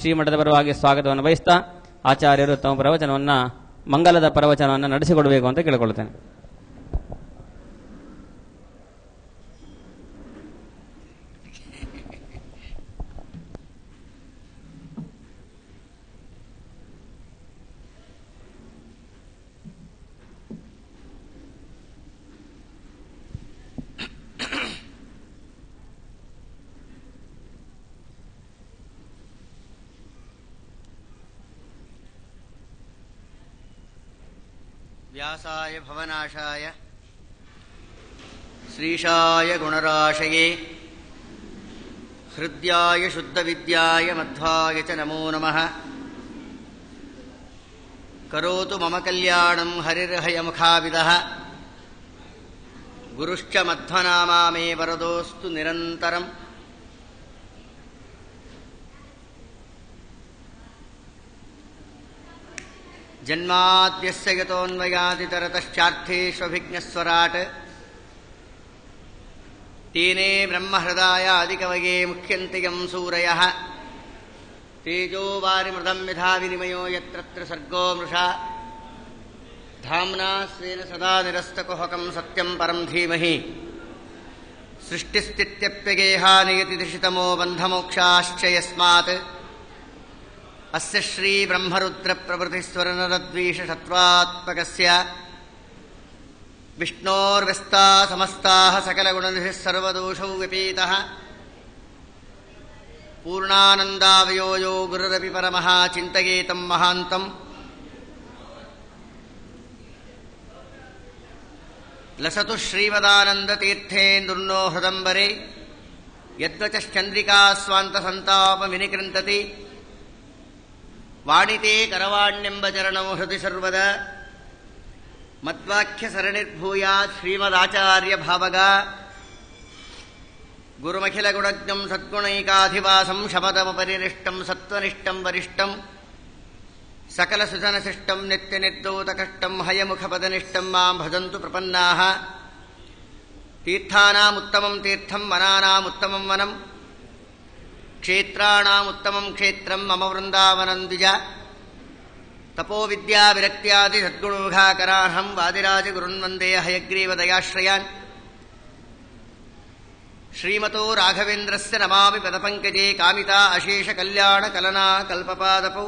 ಶ್ರೀಮಠದ ಪರವಾಗಿ ಸ್ವಾಗತವನ್ನು ಬಯಸ್ತಾ ಆಚಾರ್ಯರು ತಮ್ಮ ಪ್ರವಚನವನ್ನು ಮಂಗಲದ ಪ್ರವಚನವನ್ನು ನಡೆಸಿಕೊಡಬೇಕು ಅಂತ ಕೇಳಿಕೊಳ್ಳುತ್ತೇನೆ. ವ್ಯಾಸಾಯ ಭವನಾಶಾಯ ಶ್ರೀಶಾಯ ಗುಣರಾಶಯೇ ಹೃದ್ಯಾಯ ಶುದ್ಧವಿದ್ಯಾಯ ಮಧ್ವಾಯ ಚ ನಮೋ ನಮಃ. ಕರೋತು ಮಮ ಕಲ್ಯಾಣಂ ಹರಿರ್ಹಯಮುಖಾವಿದಃ ಗುರುಶ್ಚ ಮಧ್ವನಾಮಾ ಮೇ ವರದೋಸ್ತು ನಿರಂತರಂ. ಜನ್ಮಾದ್ಯಸ್ಯ ಯತೋನ್ಮಯಾದಿತರತಶ್ಚಾರ್ಥೇಷ್ವಭಿಜ್ಞಸ್ವರಾಟ್ ತೇನೇ ಬ್ರಹ್ಮಹೃದಾಯಾದಿಕವಯೇ ಮುಖ್ಯಂತಿ ಯಂ ಸೂರಯಃ ತೇಜೋ ವಾರಿಮೃದಂ ಯಥಾ ವಿನಿಮಯೋ ಯತ್ರ ಸರ್ಗೋ ಮೃಷಾ ಧಾಮ್ನಾ ಸ್ವೇನ ಸದಾ ನಿರಸ್ತಕುಹಕಂ ಸತ್ಯಂ ಪರಂ ಧೀಮಹಿ. ಸೃಷ್ಟಿಸ್ಥಿತ್ಯಪ್ಯಗೇಹಾ ನಿಯತಿದಿಶಿತಮೋ ಬಂಧಮೋಕ್ಷಾಶ್ಚ ಯಸ್ಮಾತ್ ಅಸ್ಯ ಶ್ರೀ ಬ್ರಹ್ಮರುದ್ರ ಪ್ರಭೃತಿಸ್ವರನರದ್ವೀಷಶತ್ವಾತ್ಮಕಸ್ಯ ವಿಷ್ಣೋರ್ವ್ಯಸ್ತಾ ಸಮಸ್ತಾಃ ಸಕಲಗುಣನಿಧಿಃ ಸರ್ವದೋಷೌ ವ್ಯಪೀತಃ ಪೂರ್ಣಾನಂದಾವಯೋ ಯೋ ಗುರುರಪಿ ಪರಮಃ ಚಿಂತಯೇತಂ ಮಹಾಂತಂ. ಲಸತು ಶ್ರೀಮದಾನಂದತೀರ್ಥೇಂದುರ್ನೋ ಹೃದಂಬರೆ ಯದ್ವಚಶ್ಚಂದ್ರಿಕಾ ಸ್ವಾಂತಸಂತಾಪ ವಿನಿಕೃಂತತಿ ವಾಣಿತೆ ಕರವಾಣ್ಯಂಬ ಚರಣಂ ಹೃದಯ ಸರ್ವದ ಮದ್ವಾಕ್ಯ ಸರಣಿರ್ಭೂಯಾತ್ ಶ್ರೀಮದಾಚಾರ್ಯ ಭಾವಗ ಗುರುಮಖಿಲ ಗುಣಜ್ಞಂ ಸದ್ಗುಣೈಕಾಧಿವಾಸಂ ಶಮದಮಪರಿನಿಷ್ಟಂ ಸತ್ವನಿಷ್ಠಂ ವರಿಷ್ಠಂ ಸಕಲ ಸುಜನಶಿಷ್ಟಂ ನಿತ್ಯ ನಿರ್ದೋತ ಕಷ್ಟಂ ಹಯಮುಖಪದನಿಷ್ಠಂ ಮಾಂ ಭಜಂತು ಪ್ರಪನ್ನಾಃ. ತೀರ್ಥಾನಾಮುತ್ತಮಂ ತೀರ್ಥಂ ವನಾನಾಮುತ್ತಮಂ ವನಂ ಕ್ಷೇತ್ರಾಣಾಮುತ್ತಮಂ ಕ್ಷೇತ್ರಂ ಮಮ ವೃಂದಾವನಂ ದ್ವಿಜ. ತಪೋ ವಿದ್ಯಾ ವಿರಕ್ತ್ಯಾದಿ ಸದ್ಗುಣೋಘಾಕರಾರ್ಹಂ ವಾದಿರಾಜ ಗುರುನ್ ವಂದೇ ಹಯಗ್ರೀವ ದಯಾಶ್ರಯಾನ್. ಶ್ರೀಮತೋ ರಾಘವೇಂದ್ರಸ್ಯ ನಮಾಮಿ ಪದಪಂಕಜೇ ಕಾಮಿತಾ ಅಶೇಷ ಕಲ್ಯಾಣ ಕಲನಾ ಕಲ್ಪಪಾದಪೌ.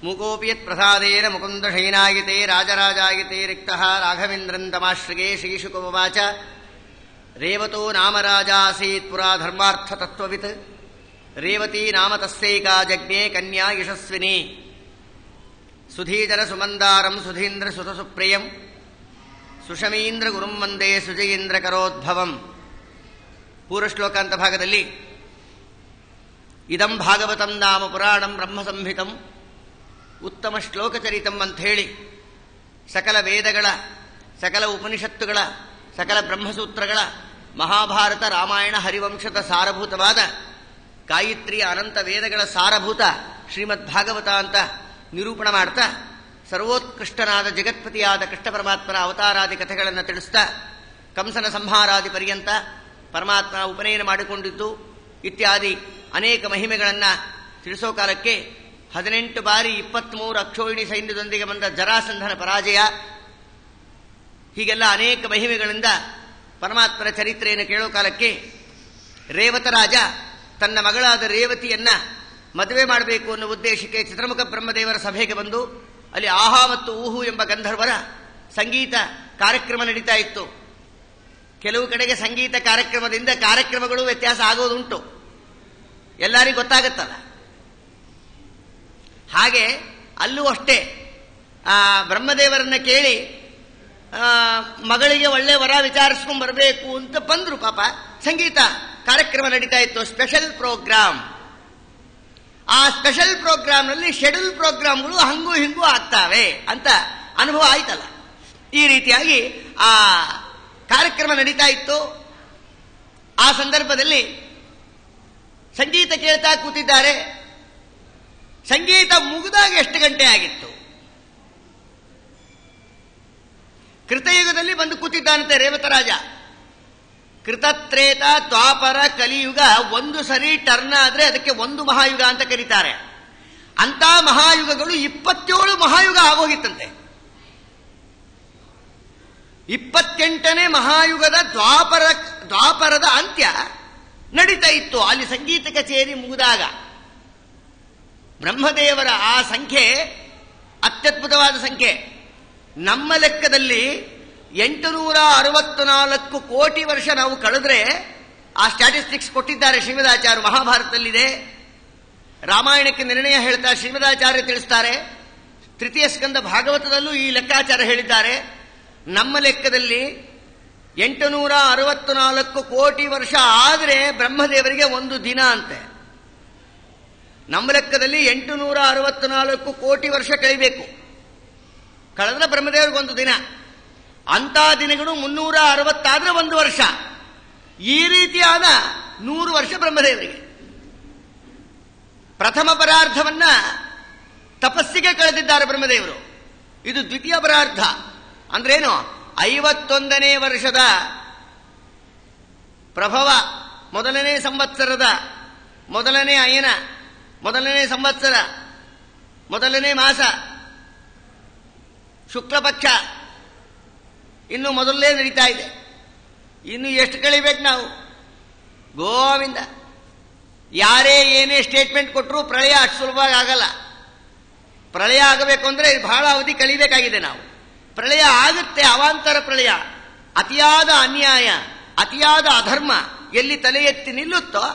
ಮೂಕೋಪಿ ಯತ್ ಪ್ರಸಾದೇನ ಮುಕುಂದ ಶಯನಾಯತೆ ರಾಜರಾಜಾಯತೆ ರಿಕ್ತಃ ರಾಘವೇಂದ್ರಂ ತಮಾಶ್ರಯೇ. ಶ್ರೀಶುಕವಾಚ ರೇವತೋ ನಾಮ ರಾಜಾಸೀತ್ ಪುರಾ ಧರ್ಮಾರ್ಥತತ್ವವಿತ್ ರೇವತೀ ನಾಮ ತಸ್ಯೈಕಾ ಜಜ್ಞೆ ಕನ್ಯಾ ಯಶಸ್ವಿನಿ. ಸುಧೀಜನ ಸುಮಂದಾರಂ ಸುಧೀಂದ್ರ ಸುತ ಸುಪ್ರಿಯಂ ಸುಷಮೀಂದ್ರ ಗುರುಂ ವಂದೇ ಸುಜಯೀಂದ್ರ ಕರೋದ್ಭವಂ. ಪೂರ್ವಶ್ಲೋಕ ಅಂತ ಭಾಗದಲ್ಲಿ ಇದಂ ಭಾಗವತಂ ನಾಮ ಪುರಾಣಂ ಬ್ರಹ್ಮಸಂಹಿತಂ ಉತ್ತಮ ಶ್ಲೋಕಚರಿತಂ ಅಂಥೇಳಿ ಸಕಲ ವೇದಗಳ ಸಕಲ ಉಪನಿಷತ್ತುಗಳ ಸಕಲ ಬ್ರಹ್ಮಸೂತ್ರಗಳ ಮಹಾಭಾರತ ರಾಮಾಯಣ ಹರಿವಂಶದ ಸಾರಭೂತವಾದ ಗಾಯತ್ರಿಯ ಅನಂತ ವೇದಗಳ ಸಾರಭೂತ ಶ್ರೀಮದ್ ಭಾಗವತ ಅಂತ ನಿರೂಪಣ ಮಾಡ್ತಾ ಸರ್ವೋತ್ಕೃಷ್ಟನಾದ ಜಗತ್ಪತಿಯಾದ ಕೃಷ್ಣ ಪರಮಾತ್ಮನ ಅವತಾರಾದಿ ಕಥೆಗಳನ್ನು ತಿಳಿಸ್ತಾ ಕಂಸನ ಸಂಹಾರಾದಿ ಪರ್ಯಂತ ಪರಮಾತ್ಮ ಉಪನಯನ ಮಾಡಿಕೊಂಡಿದ್ದು ಇತ್ಯಾದಿ ಅನೇಕ ಮಹಿಮೆಗಳನ್ನು ತಿಳಿಸೋ ಕಾಲಕ್ಕೆ 18 ಬಾರಿ 23 ಅಕ್ಷೋಹಿಣಿ ಸೈನ್ಯದೊಂದಿಗೆ ಬಂದ ಜರಾಸಂಧನ ಪರಾಜಯ, ಹೀಗೆಲ್ಲ ಅನೇಕ ಮಹಿಮೆಗಳಿಂದ ಪರಮಾತ್ಮನ ಚರಿತ್ರೆಯನ್ನು ಕೇಳೋ ಕಾಲಕ್ಕೆ ರೇವತ ರಾಜ ತನ್ನ ಮಗಳಾದ ರೇವತಿಯನ್ನ ಮದುವೆ ಮಾಡಬೇಕು ಅನ್ನೋ ಉದ್ದೇಶಕ್ಕೆ ಚಿತ್ರಮುಖ ಬ್ರಹ್ಮದೇವರ ಸಭೆಗೆ ಬಂದು ಅಲ್ಲಿ ಆಹಾ ಮತ್ತು ಊಹು ಎಂಬ ಗಂಧರ್ವರ ಸಂಗೀತ ಕಾರ್ಯಕ್ರಮ ನಡೀತಾ ಇತ್ತು. ಕೆಲವು ಕಡೆಗೆ ಸಂಗೀತ ಕಾರ್ಯಕ್ರಮದಿಂದ ಕಾರ್ಯಕ್ರಮಗಳು ವ್ಯತ್ಯಾಸ ಆಗೋದುಂಟು, ಎಲ್ಲರಿಗೂ ಗೊತ್ತಾಗುತ್ತಲ್ಲ. ಹಾಗೆ ಅಲ್ಲೂ ಅಷ್ಟೇ ಬ್ರಹ್ಮದೇವರನ್ನ ಕೇಳಿ ಮಗಳಿಗೆ ಒಳ್ಳೆ ವರ ವಿಚಾರಿಸ್ಕೊಂಡು ಬರಬೇಕು ಅಂತ ಬಂದ್ರು. ಪಾಪ ಸಂಗೀತ ಕಾರ್ಯಕ್ರಮ ನಡೀತಾ ಇತ್ತು, ಸ್ಪೆಷಲ್ ಪ್ರೋಗ್ರಾಮ್. ಆ ಸ್ಪೆಷಲ್ ಪ್ರೋಗ್ರಾಮ್ನಲ್ಲಿ ಶೆಡ್ಯೂಲ್ ಪ್ರೋಗ್ರಾಮ್ಗಳು ಹಂಗೂ ಹಿಂಗೂ ಆಗ್ತಾವೆ ಅಂತ ಅನುಭವ ಆಯ್ತಲ್ಲ. ಈ ರೀತಿಯಾಗಿ ಆ ಕಾರ್ಯಕ್ರಮ ನಡೀತಾ ಇತ್ತು. ಆ ಸಂದರ್ಭದಲ್ಲಿ ಸಂಗೀತ ಕೇಳ್ತಾ ಕೂತಿದ್ದಾರೆ. ಸಂಗೀತ ಮುಗಿದಾಗ ಎಷ್ಟು ಗಂಟೆ ಆಗಿತ್ತು? ಕೃತಯುಗದಲ್ಲಿ ಬಂದು ಕೂತಿದ್ದಾನಂತೆ ರೇವತರಾಜ. ಕೃತತ್ರೇತ ದ್ವಾಪರ ಕಲಿಯುಗ ಒಂದು ಸರಿ ಟರ್ನ್ ಆದ್ರೆ ಅದಕ್ಕೆ ಒಂದು ಮಹಾಯುಗ ಅಂತ ಕರೀತಾರೆ. ಅಂತ ಮಹಾಯುಗಗಳು 27 ಮಹಾಯುಗ ಆಗೋಗಿತ್ತಂತೆ. 28ನೇ ಮಹಾಯುಗದ ದ್ವಾಪರದ ಅಂತ್ಯ ನಡೀತಾ ಇತ್ತು. ಅಲ್ಲಿ ಸಂಗೀತ ಕಚೇರಿ ಮುಗಿದಾಗ ಬ್ರಹ್ಮದೇವರ ಆ ಸಂಖ್ಯೆ ಅತ್ಯದ್ಭುತವಾದ ಸಂಖ್ಯೆ. ನಮ್ಮ ಲೆಕ್ಕದಲ್ಲಿ 864 ಕೋಟಿ ವರ್ಷ ನಾವು ಕಳೆದ್ರೆ, ಆ ಸ್ಟ್ಯಾಟಿಸ್ಟಿಕ್ಸ್ ಕೊಟ್ಟಿದ್ದಾರೆ ಶ್ರೀಮದಾಚಾರ್ಯ, ಮಹಾಭಾರತದಲ್ಲಿದೆ. ರಾಮಾಯಣಕ್ಕೆ ನಿರ್ಣಯ ಹೇಳ್ತಾರೆ, ಶ್ರೀಮದಾಚಾರ್ಯ ತಿಳಿಸ್ತಾರೆ. ತೃತೀಯ ಸ್ಕಂದ ಭಾಗವತದಲ್ಲೂ ಈ ಲೆಕ್ಕಾಚಾರ ಹೇಳಿದ್ದಾರೆ. ನಮ್ಮ ಲೆಕ್ಕದಲ್ಲಿ 864 ಕೋಟಿ ವರ್ಷ ಆದರೆ ಬ್ರಹ್ಮದೇವರಿಗೆ ಒಂದು ದಿನ ಅಂತೆ. ನಮ್ಮ ಲೆಕ್ಕದಲ್ಲಿ 864 ಕೋಟಿ ವರ್ಷ ಕಳಿಬೇಕು, ಕಳೆದ್ರೆ ಬ್ರಹ್ಮದೇವರಿಗೆ ಒಂದು ದಿನ. ಅಂತ ದಿನಗಳು 360 ಆದ್ರೆ ಒಂದು ವರ್ಷ. ಈ ರೀತಿಯಾದ 100 ವರ್ಷ ಬ್ರಹ್ಮದೇವರಿಗೆ. ಪ್ರಥಮ ಪರಾರ್ಧವನ್ನ ತಪಸ್ಸಿಗೆ ಕಳೆದಿದ್ದಾರೆ ಬ್ರಹ್ಮದೇವರು. ಇದು ದ್ವಿತೀಯ ಪರಾರ್ಧ ಅಂದ್ರೇನು? 51ನೇ ವರ್ಷದ ಪ್ರಭವ, ಮೊದಲನೇ ಸಂವತ್ಸರದ ಮೊದಲನೇ ಅಯನ, ಮೊದಲನೇ ಸಂವತ್ಸರ, ಮೊದಲನೇ ಮಾಸ, ಶುಕ್ಲ ಪಕ್ಷ ಇನ್ನು ಮೊದಲೇ ನಡೀತಾ ಇದೆ. ಇನ್ನು ಎಷ್ಟು ಕಳಿಬೇಕು ನಾವು? ಗೋವಿಂದ. ಯಾರೇ ಏನೇ ಸ್ಟೇಟ್ಮೆಂಟ್ ಕೊಟ್ಟರು ಪ್ರಳಯ ಅಷ್ಟು ಸುಲಭವಾಗಿ ಆಗಲ್ಲ. ಪ್ರಳಯ ಆಗಬೇಕು ಅಂದ್ರೆ ಬಹಳ ಅವಧಿ ಕಳಿಬೇಕಾಗಿದೆ ನಾವು. ಪ್ರಳಯ ಆಗುತ್ತೆ, ಅವಾಂತರ ಪ್ರಳಯ. ಅತಿಯಾದ ಅನ್ಯಾಯ, ಅತಿಯಾದ ಅಧರ್ಮ ಎಲ್ಲಿ ತಲೆ ಎತ್ತಿ ನಿಲ್ಲುತ್ತೋ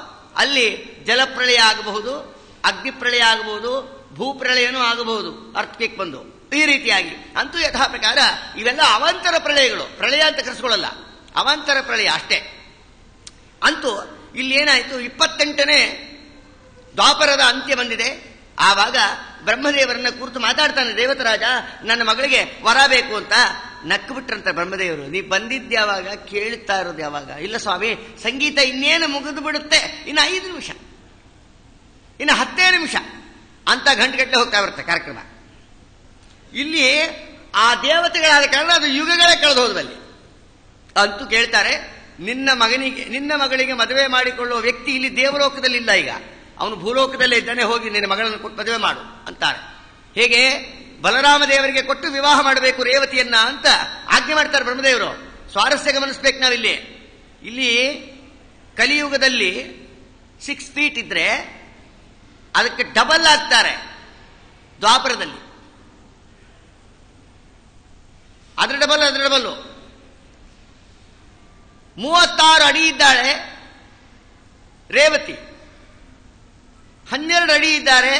ಅಲ್ಲಿ ಜಲಪ್ರಳಯ ಆಗಬಹುದು, ಅಗ್ನಿಪ್ರಳಯ ಆಗಬಹುದು, ಭೂಪ್ರಳಯನೂ ಆಗಬಹುದು, ಅರ್ಥಕ್ವೇಕ್ ಬಂದು. ಈ ರೀತಿಯಾಗಿ ಅಂತೂ ಯಥಾ ಪ್ರಕಾರ ಇವೆಲ್ಲ ಅವಾಂತರ ಪ್ರಳಯಗಳು. ಪ್ರಳಯ ಅಂತ ಕರೆಸ್ಕೊಳ್ಳಲ್ಲ, ಅವಾಂತರ ಪ್ರಳಯ ಅಷ್ಟೇ. ಅಂತೂ ಇಲ್ಲಿ ಏನಾಯಿತು, 28ನೇ ದ್ವಾಪರದ ಅಂತ್ಯ ಬಂದಿದೆ. ಆವಾಗ ಬ್ರಹ್ಮದೇವರನ್ನ ಕುರಿತು ಮಾತಾಡ್ತಾನೆ ದೇವತರಾಜ, ನನ್ನ ಮಗಳಿಗೆ ವರ ಬೇಕು ಅಂತ. ನಕ್ಕು ಬಿಟ್ರಂತ ಬ್ರಹ್ಮದೇವರು. ನೀ ಬಂದಿದ್ಯಾವಾಗ, ಕೇಳ್ತಾ ಇರೋದು ಯಾವಾಗ? ಇಲ್ಲ ಸ್ವಾಮಿ, ಸಂಗೀತ ಇನ್ನೇನು ಮುಗಿದು ಬಿಡುತ್ತೆ, ಇನ್ನು 5 ನಿಮಿಷ, ಇನ್ನು 10 ನಿಮಿಷ ಅಂತ ಗಂಟೆಗಟ್ಟಲೆ ಹೋಗ್ತಾ ಬರುತ್ತೆ ಕಾರ್ಯಕ್ರಮ. ಇಲ್ಲಿ ಆ ದೇವತೆಗಳಾದ ಕಾರಣ ಅದು ಯುಗಗಳೇ ಕಳೆದು ಹೋದ್ವಲ್ಲಿ. ಅಂತೂ ಕೇಳ್ತಾರೆ, ನಿನ್ನ ಮಗಳಿಗೆ ಮದುವೆ ಮಾಡಿಕೊಳ್ಳುವ ವ್ಯಕ್ತಿ ಇಲ್ಲಿ ದೇವಲೋಕದಲ್ಲಿ ಇಲ್ಲ, ಈಗ ಅವನು ಭೂಲೋಕದಲ್ಲೇ ಇದ್ದಾನೆ, ಹೋಗಿ ನಿನ್ನ ಮಗಳನ್ನು ಕೊಟ್ಟು ಮದುವೆ ಮಾಡು ಅಂತಾರೆ. ಹೇಗೆ ಬಲರಾಮ ದೇವರಿಗೆ ಕೊಟ್ಟು ವಿವಾಹ ಮಾಡಬೇಕು ರೇವತಿಯನ್ನ ಅಂತ ಆಜ್ಞೆ ಮಾಡ್ತಾರೆ ಬ್ರಹ್ಮದೇವರು. ಸ್ವಾರಸ್ಯ ಗಮನಿಸ್ಬೇಕು ನಾವಿಲ್ಲಿ. ಇಲ್ಲಿ ಕಲಿಯುಗದಲ್ಲಿ 6 ಫೀಟ್ ಇದ್ರೆ ಅದಕ್ಕೆ ಡಬಲ್ ಆಗ್ತಾರೆ ದ್ವಾಪರದಲ್ಲಿ. ಅದ್ರ ಡಬಲ್ಲು 36 ಅಡಿ ಇದ್ದಾಳೆ ರೇವತಿ, 12 ಅಡಿ ಇದ್ದಾರೆ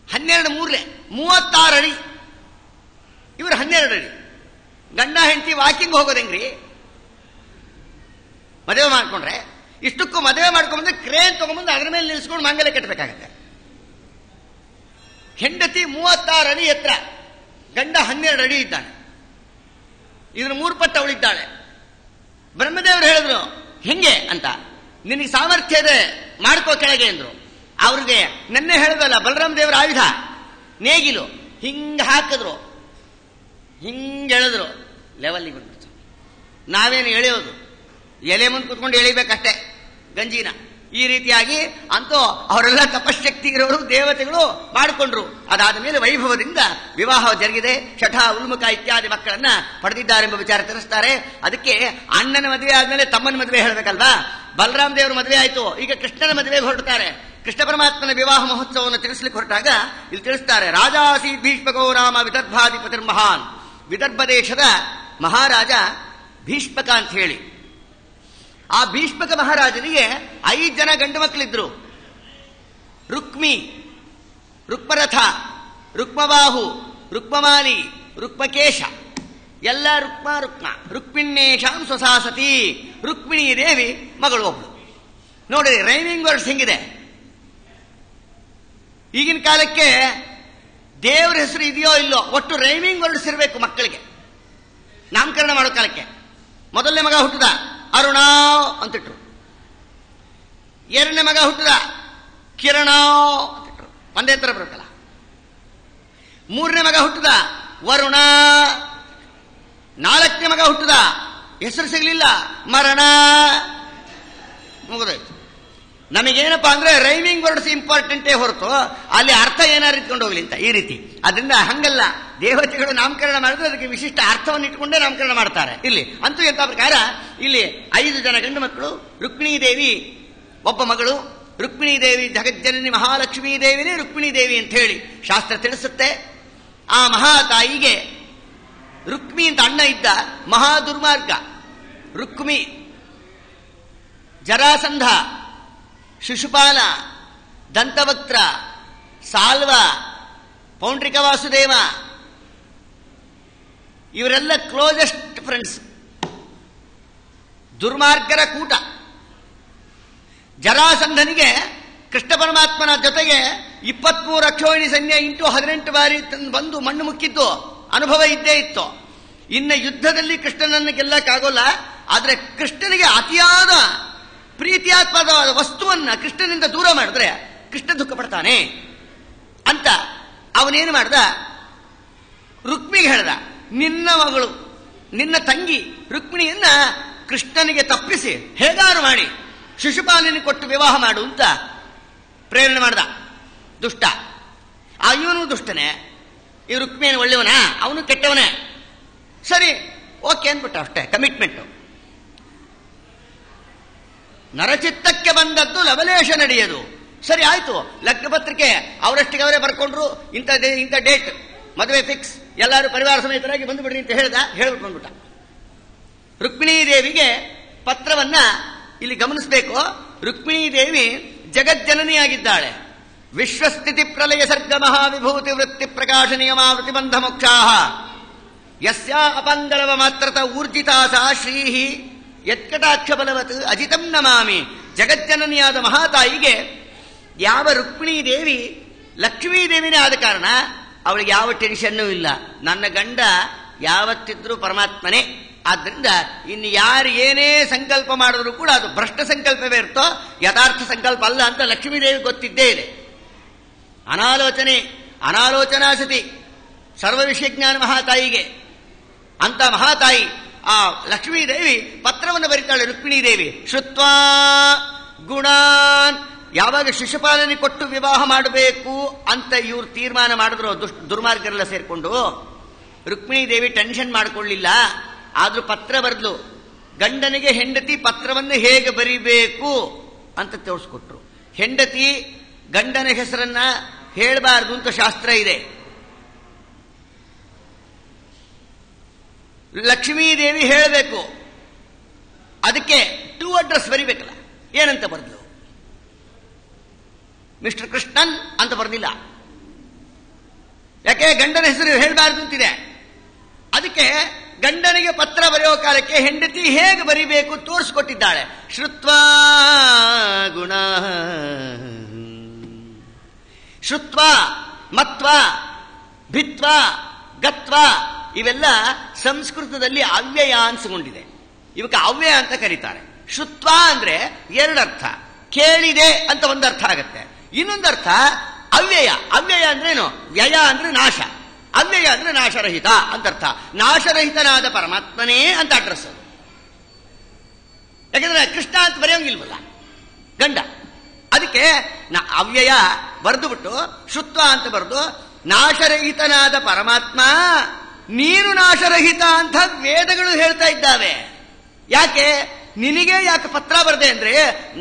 12 ಮೂರಲೆ 36 ಅಡಿ. ಇವರು 12 ಅಡಿ. ಗಂಡ ಹೆಂಡತಿ ವಾಕಿಂಗ್ ಹೋಗೋದು ಹೆಂಗ್ರಿ? ಮದುವೆ ಮಾಡ್ಕೊಂಡ್ರೆ ಇಷ್ಟಕ್ಕೂ ಮದುವೆ ಮಾಡ್ಕೊಂಡ್ಬಂದ್ರೆ ಕ್ರೇನ್ ತಗೊಂಡ್ಬಂದು ಅದ್ರ ಮೇಲೆ ನಿಲ್ಸ್ಕೊಂಡು ಮಾಂಗಲ್ಯ ಕಟ್ಟಬೇಕಾಗತ್ತೆ. ಹೆಂಡತಿ 36 ಅಡಿ ಎತ್ತರ, ಗಂಡ 12 ಅಡಿ ಇದ್ದಾನೆ. ಇದ್ರ 3 ಪಟ್ಟು ಅವಳಿದ್ದಾಳೆ. ಬ್ರಹ್ಮದೇವರು ಹೇಳಿದ್ರು ಹೆಂಗೆ ಅಂತ, ನಿನಗೆ ಸಾಮರ್ಥ್ಯ ಇದೆ ಮಾಡ್ಕೋ ಕೆಳಗೆ ಅಂದ್ರು. ಅವ್ರಿಗೆ ನೆನ್ನೆ ಹೇಳಿದಲ್ಲ ಬಲರಾಮ ದೇವರ ಆಯುಧ ನೇಗಿಲು, ಹಿಂಗೆ ಹಾಕಿದ್ರು, ಹಿಂಗೆ ಎಳೆದ್ರು, ಲೆವೆಲ್ಗೆ ಬಂದ್ಬಿಡ್ತು. ನಾವೇನು ಎಳೆಯೋದು, ಎಲೆ ಮುಂದೆ ಕುತ್ಕೊಂಡು ಎಳಿಬೇಕಷ್ಟೇ ಗಂಜಿನ. ಈ ರೀತಿಯಾಗಿ ಅಂತೂ ಅವರೆಲ್ಲ ತಪಶಕ್ತಿ ಇರೋರು ದೇವತೆಗಳು ಮಾಡಿಕೊಂಡ್ರು. ಅದಾದ ಮೇಲೆ ವೈಭವದಿಂದ ವಿವಾಹ ಜರುಗಿದೆ. ಶಠ, ಉಲ್ಮುಖ ಇತ್ಯಾದಿ ಮಕ್ಕಳನ್ನ ಪಡೆದಿದ್ದಾರೆಂಬ ವಿಚಾರ ತಿಳಿಸ್ತಾರೆ. ಅದಕ್ಕೆ ಅಣ್ಣನ ಮದುವೆ ಆದ್ಮೇಲೆ ತಮ್ಮನ ಮದುವೆ ಹೇಳಬೇಕಲ್ವಾ? ಬಲರಾಮ ದೇವರ ಮದುವೆ ಆಯಿತು, ಈಗ ಕೃಷ್ಣನ ಮದುವೆಗೆ ಹೊರಡ್ತಾರೆ. ಕೃಷ್ಣ ಪರಮಾತ್ಮನ ವಿವಾಹ ಮಹೋತ್ಸವವನ್ನು ತಿಳಿಸ್ಲಿಕ್ಕೆ ಹೊರಟಾಗ ಇಲ್ಲಿ ತಿಳಿಸ್ತಾರೆ, ರಾಜಾಸಿ ಭೀಷ್ಮಕೋ ರಾಮ ವಿದರ್ಭಾಧಿಪತಿರ್ ಮಹಾನ್. ವಿದರ್ಭ ದೇಶದ ಮಹಾರಾಜ ಭೀಷ್ಮಕ ಅಂತ ಹೇಳಿ. ಆ ಭೀಷ್ಮಕ ಮಹಾರಾಜನಿಗೆ 5 ಜನ ಗಂಡು ಮಕ್ಕಳಿದ್ರು. ರುಕ್ಮಿ, ರುಕ್ಮರಥ, ರುಕ್ಮಬಾಹು, ರುಕ್ಮಮಾಲಿ, ರುಕ್ಮಕೇಶ, ಎಲ್ಲ ರುಕ್ಮ ರುಕ್ಮಿಣೇಶಾಂ ಸ್ವಸಾಸತಿ. ರುಕ್ಮಿಣಿ ದೇವಿ ಮಗಳು ಒಬ್ಳು. ನೋಡಿ ರೈಮಿಂಗ್ ವರ್ಡ್ಸ್ ಹೆಂಗಿದೆ. ಈಗಿನ ಕಾಲಕ್ಕೆ ದೇವರ ಹೆಸರು ಇದೆಯೋ ಇಲ್ಲೋ, ಒಟ್ಟು ರೈಮಿಂಗ್ ವರ್ಡ್ಸ್ ಇರಬೇಕು ಮಕ್ಕಳಿಗೆ. ನಾಮಕರಣ ಮಾಡೋ ಕಾಲಕ್ಕೆ ಮೊದಲನೇ ಮಗ ಹುಟ್ಟಿದ ಅರುಣ ಅಂತಿಟ್ರು, 2ನೇ ಮಗ ಹುಟ್ಟಿದ ಕಿರಣ ಅಂತಿಟ್ರು, ಒಂದೇ ತರ ಬರುತ್ತಲ್ಲ. 3ನೇ ಮಗ ಹುಟ್ಟಿದ ವರುಣ, 4ನೇ ಮಗ ಹುಟ್ಟಿದ ಹೆಸರು ಸಿಗಲಿಲ್ಲ, ಮರಣ, ಮುಗಿದೋಯ್ತು. ನಮಗೇನಪ್ಪಾ ಅಂದ್ರೆ ರೈಮಿಂಗ್ ವರ್ಡ್ಸ್ ಇಂಪಾರ್ಟೆಂಟೇ ಹೊರತು ಅಲ್ಲಿ ಅರ್ಥ ಏನಾರು ಇಟ್ಕೊಂಡು ಹೋಗ್ಲಿ ಅಂತ ಈ ರೀತಿ. ಅದರಿಂದ ಹಂಗಲ್ಲ, ದೇವತೆಗಳು ನಾಮಕರಣ ಮಾಡಿದ್ರೆ ಅದಕ್ಕೆ ವಿಶಿಷ್ಟ ಅರ್ಥವನ್ನು ಇಟ್ಕೊಂಡೇ ನಾಮಕರಣ ಮಾಡ್ತಾರೆ. ಇಲ್ಲಿ ಅಂತೂ ಎಂತ ಪ್ರಕಾರ ಇಲ್ಲಿ 5 ಜನ ಗಂಡು ಮಕ್ಕಳು, ರುಕ್ಮಿಣೀ ದೇವಿ ಒಬ್ಬ ಮಗಳು. ರುಕ್ಮಿಣೀ ದೇವಿ ಜಗಜ್ಜನನಿ ಮಹಾಲಕ್ಷ್ಮೀ ದೇವಿನೇ ರುಕ್ಮಿಣೀ ದೇವಿ ಅಂತ ಹೇಳಿ ಶಾಸ್ತ್ರ ತಿಳಿಸುತ್ತೆ. ಆ ಮಹಾತಾಯಿಗೆ ರುಕ್ಮಿ ಅಂತ ಅಣ್ಣ ಇದ್ದ, ಮಹಾ ದುರ್ಮಾರ್ಗ. ರುಕ್ಮಿ, ಜರಾಸಂಧ, ಶಿಶುಪಾಲ, ದಂತವಕ್ತ್ರ, ಸಾಲ್ವ, ಪೌಂಡ್ರಿಕ ವಾಸುದೇವ ಇವರೆಲ್ಲ ಕ್ಲೋಸೆಸ್ಟ್ ಫ್ರೆಂಡ್ಸ್, ದುರ್ಮಾರ್ಗರ ಕೂಟ. ಜರಾಸಂಧನಿಗೆ ಕೃಷ್ಣ ಪರಮಾತ್ಮನ ಜೊತೆಗೆ 23 ಅಕ್ಷೋಹಿಣಿ ಸೈನ್ಯ ಇಂಟು 18 ಬಾರಿ ಬಂದು ಮಣ್ಣು ಮುಕ್ಕಿದ್ದು ಅನುಭವ ಇದ್ದೇ ಇತ್ತು. ಇನ್ನು ಯುದ್ಧದಲ್ಲಿ ಕೃಷ್ಣನನ್ನು ಗೆಲ್ಲಕ್ಕಾಗೋಲ್ಲ. ಆದರೆ ಕೃಷ್ಣನಿಗೆ ಅತಿಯಾದ ಪ್ರೀತಿಯಾತ್ಮಕವಾದ ವಸ್ತುವನ್ನ ಕೃಷ್ಣನಿಂದ ದೂರ ಮಾಡಿದ್ರೆ ಕೃಷ್ಣ ದುಃಖ ಪಡ್ತಾನೆ ಅಂತ ಅವನೇನು ಮಾಡ್ದ, ರುಕ್ಮಿಗೆ ಹೇಳ್ದ, ನಿನ್ನ ಮಗಳು, ನಿನ್ನ ತಂಗಿ ರುಕ್ಮಿಣಿಯನ್ನ ಕೃಷ್ಣನಿಗೆ ತಪ್ಪಿಸಿ ಹೇಗಾರು ಮಾಡಿ ಶಿಶುಪಾಲನಿಗೆ ಕೊಟ್ಟು ವಿವಾಹ ಮಾಡು ಅಂತ ಪ್ರೇರಣೆ ಮಾಡ್ದ. ದುಷ್ಟ. ಇವನು ದುಷ್ಟನೇ, ಈ ರುಕ್ಮಿಯನ್ನು ಒಳ್ಳೆಯವನ, ಅವನು ಕೆಟ್ಟವನೇ. ಸರಿ, ಓಕೆ ಅಂದ್ಬಿಟ್ಟ, ಅಷ್ಟೇ ಕಮಿಟ್ಮೆಂಟ್. ನರಚಿತ್ತಕ್ಕೆ ಬಂದದ್ದು ಲವಲೇಶ ನಡೆಯೋದು. ಸರಿ ಆಯ್ತು, ಲಗ್ನ ಪತ್ರಿಕೆ ಅವರಷ್ಟಿಗೆ ಅವರೇ ಬರ್ಕೊಂಡ್ರು, ಇಂಥ ಡೇಟ್ ಮದುವೆ ಫಿಕ್ಸ್, ಎಲ್ಲರೂ ಪರಿವಾರ ಸಮೇತರಾಗಿ ಬಂದುಬಿಡ್ರಿ ಅಂತ ಹೇಳ್ಬಿಟ್ಟು ಬಂದ್ಬಿಟ್ಟ. ರುಕ್ಮಿಣೀ ದೇವಿಗೆ ಪತ್ರವನ್ನ ಇಲ್ಲಿ ಗಮನಿಸಬೇಕು. ರುಕ್ಮಿಣೀ ದೇವಿ ಜಗಜ್ಜನನಿಯಾಗಿದ್ದಾಳೆ. ವಿಶ್ವಸ್ಥಿತಿ ಪ್ರಲಯ ಸರ್ಗ ಮಹಾವಿಭೂತಿ ವೃತ್ತಿ ಪ್ರಕಾಶ ನಿಯಮಾವೃತಿ ಬಂಧ ಮೋಕ್ಷಾಹ ಯಸ್ಯಾ ಅಪಂಗಲವ ಮಾತ್ರತ ಊರ್ಜಿತಾಸ ಶ್ರೀಹಿ ಯತ್ಕಟಾಕ್ಷ ಬಲವತ್ ಅಜಿತಂ ನಮಾಮಿ. ಜಗಜ್ಜನನಿಯಾದ ಮಹಾತಾಯಿಗೆ ಯಾವ ರುಕ್ಮಿಣೀ ದೇವಿ ಲಕ್ಷ್ಮೀ ದೇವಿನೇ ಆದ ಕಾರಣ ಅವಳಿಗೆ ಯಾವ ಟೆನ್ಷನ್ನೂ ಇಲ್ಲ. ನನ್ನ ಗಂಡ ಯಾವತ್ತಿದ್ರೂ ಪರಮಾತ್ಮನೇ. ಆದ್ದರಿಂದ ಇನ್ನು ಯಾರು ಏನೇ ಸಂಕಲ್ಪ ಮಾಡಿದ್ರು ಕೂಡ ಅದು ಭ್ರಷ್ಟ ಸಂಕಲ್ಪವೇ ಇರ್ತೋ, ಯಥಾರ್ಥ ಸಂಕಲ್ಪ ಅಲ್ಲ ಅಂತ ಲಕ್ಷ್ಮೀದೇವಿ ಗೊತ್ತಿದ್ದೇ ಇದೆ. ಅನಾಲೋಚನಾ ಸತಿ ಸರ್ವ ವಿಷಯ ಜ್ಞಾನ ಮಹಾತಾಯಿಗೆ. ಅಂತ ಮಹಾತಾಯಿ ಆ ಲಕ್ಷ್ಮೀದೇವಿ ಪತ್ರವನ್ನು ಬರೀತಾಳೆ ರುಕ್ಮಿಣೀ ದೇವಿ. ಶ್ರುತ್ವಾ ಗುಣಾನ್, ಯಾವಾಗ ಶಿಶುಪಾಲನೆ ಕೊಟ್ಟು ವಿವಾಹ ಮಾಡಬೇಕು ಅಂತ ಇವ್ರು ತೀರ್ಮಾನ ಮಾಡಿದ್ರು ದುರ್ಮಾರ್ಗರೆಲ್ಲ ಸೇರ್ಕೊಂಡು, ರುಕ್ಮಿಣೀ ದೇವಿ ಟೆನ್ಷನ್ ಮಾಡಿಕೊಳ್ಳಿಲ್ಲ. ಆದ್ರೂ ಪತ್ರ ಬರೆದ್ಲು. ಗಂಡನಿಗೆ ಹೆಂಡತಿ ಪತ್ರವನ್ನು ಹೇಗೆ ಬರಿಬೇಕು ಅಂತ ತೋರಿಸ್ಕೊಟ್ರು. ಹೆಂಡತಿ ಗಂಡನ ಹೆಸರನ್ನ ಹೇಳಬಾರದು ಅಂತ ಶಾಸ್ತ್ರ ಇದೆ. ಲಕ್ಷ್ಮೀದೇವಿ ಹೇಳಬೇಕು. ಅದಕ್ಕೆ 2 ಅಡ್ರೆಸ್ ಬರಿಬೇಕಲ್ಲ. ಏನಂತ ಬರೆದ್ಲು? ಮಿಸ್ಟರ್ ಕೃಷ್ಣನ್ ಅಂತ ಬರೆದಿಲ್ಲ. ಯಾಕೆ? ಗಂಡನ ಹೆಸರು ಹೇಳಬಾರದು ಅಂತಿದೆ. ಅದಕ್ಕೆ ಗಂಡನಿಗೆ ಪತ್ರ ಬರೆಯೋ ಕಾಲಕ್ಕೆ ಹೆಂಡತಿ ಹೇಗೆ ಬರಿಬೇಕು ತೋರಿಸ್ಕೊಟ್ಟಿದ್ದಾಳೆ. ಶ್ರುತ್ವಾ ಗುಣ, ಶ್ರುತ್ವಾ, ಮತ್ವಾ, ಭಿತ್ವಾ, ಗತ್ವಾ ಇವೆಲ್ಲ ಸಂಸ್ಕೃತದಲ್ಲಿ ಅವ್ಯಯ ಅನ್ಸ್ಕೊಂಡಿದೆ. ಇವಕ್ಕೆ ಅವ್ಯಯ ಅಂತ ಕರೀತಾರೆ. ಶ್ರುತ್ವಾ ಅಂದ್ರೆ 2 ಅರ್ಥ. ಕೇಳಿದೆ ಅಂತ ಒಂದು ಅರ್ಥ ಆಗತ್ತೆ, ಇನ್ನೊಂದು ಅರ್ಥ ಅವ್ಯಯ. ಅವ್ಯಯ ಅಂದ್ರೇನು? ವ್ಯಯ ಅಂದ್ರೆ ನಾಶ, ಅವ್ಯಯ ಅಂದ್ರೆ ನಾಶರಹಿತ ಅಂತ ಅರ್ಥ. ನಾಶರಹಿತನಾದ ಪರಮಾತ್ಮನೇ ಅಂತ ಅಡ್ರೆಸ್ ಅದು. ಯಾಕಂದ್ರೆ ಕೃಷ್ಣ ಅಂತ ಬರೆಯೋಂಗಿಲ್ವಲ್ಲ ಗಂಡ. ಅದಕ್ಕೆ ಅವ್ಯಯ ಬರೆದು ಬಿಟ್ಟು ಶ್ರುತ್ವ ಅಂತ ಬರೆದು ನಾಶರಹಿತನಾದ ಪರಮಾತ್ಮ, ನೀನು ನಾಶರಹಿತ ಅಂತ ವೇದಗಳು ಹೇಳ್ತಾ ಇದ್ದಾವೆ. ಯಾಕೆ? ನಿನಗೆ ಯಾಕೆ ಪತ್ರ ಬರದೆ ಅಂದ್ರೆ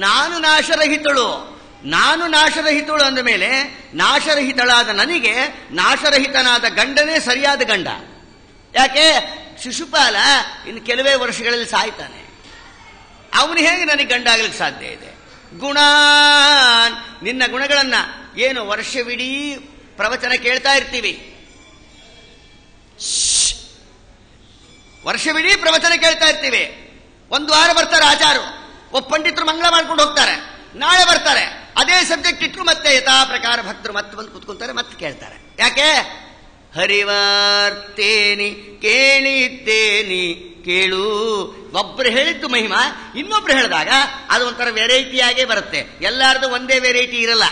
ನಾನು ನಾಶರಹಿತಳು ಅಂದ ಮೇಲೆ ನಾಶರಹಿತಳಾದ ನನಗೆ ನಾಶರಹಿತನಾದ ಗಂಡನೇ ಸರಿಯಾದ ಗಂಡ. ಯಾಕೆ? ಶಿಶುಪಾಲ ಇನ್ನು ಕೆಲವೇ ವರ್ಷಗಳಲ್ಲಿ ಸಾಯ್ತಾನೆ. ಅವನು ಹೇಗೆ ನನಗೆ ಗಂಡ ಆಗ್ಲಿಕ್ಕೆ ಸಾಧ್ಯ ಇದೆ? ಗುಣಾನ್, ನಿನ್ನ ಗುಣಗಳನ್ನ ಏನು ವರ್ಷವಿಡೀ ಪ್ರವಚನ ಕೇಳ್ತಾ ಇರ್ತೀವಿ, ವರ್ಷವಿಡೀ ಪ್ರವಚನ ಕೇಳ್ತಾ ಇರ್ತೀವಿ. 1 ವಾರ ಬರ್ತಾರೆ ಆಚಾರು, ಪಂಡಿತರು ಮಂಗಳ ಮಾಡ್ಕೊಂಡು ಹೋಗ್ತಾರೆ, ನಾಳೆ ಬರ್ತಾರೆ, ಅದೇ ಸಬ್ಜೆಕ್ಟ್ ಇಟ್ಟರು ಮತ್ತೆ ಯಥಾ ಪ್ರಕಾರ ಭಕ್ತರು ಮತ್ತೆ ಬಂದು ಕೂತ್ಕೊಂತಾರೆ, ಮತ್ತೆ ಕೇಳ್ತಾರೆ. ಯಾಕೆ? ಹರಿವಾರ್ತೇನಿ ಕೇಳಿದ್ದೇನಿ ಕೇಳು. ಒಬ್ರು ಹೇಳಿದ್ದು ಮಹಿಮಾ, ಇನ್ನೊಬ್ರು ಹೇಳಿದಾಗ ಅದು ಒಂಥರ ವೆರೈಟಿಯಾಗೇ ಬರುತ್ತೆ. ಎಲ್ಲಾರ್ದು ಒಂದೇ ವೆರೈಟಿ ಇರಲ್ಲ.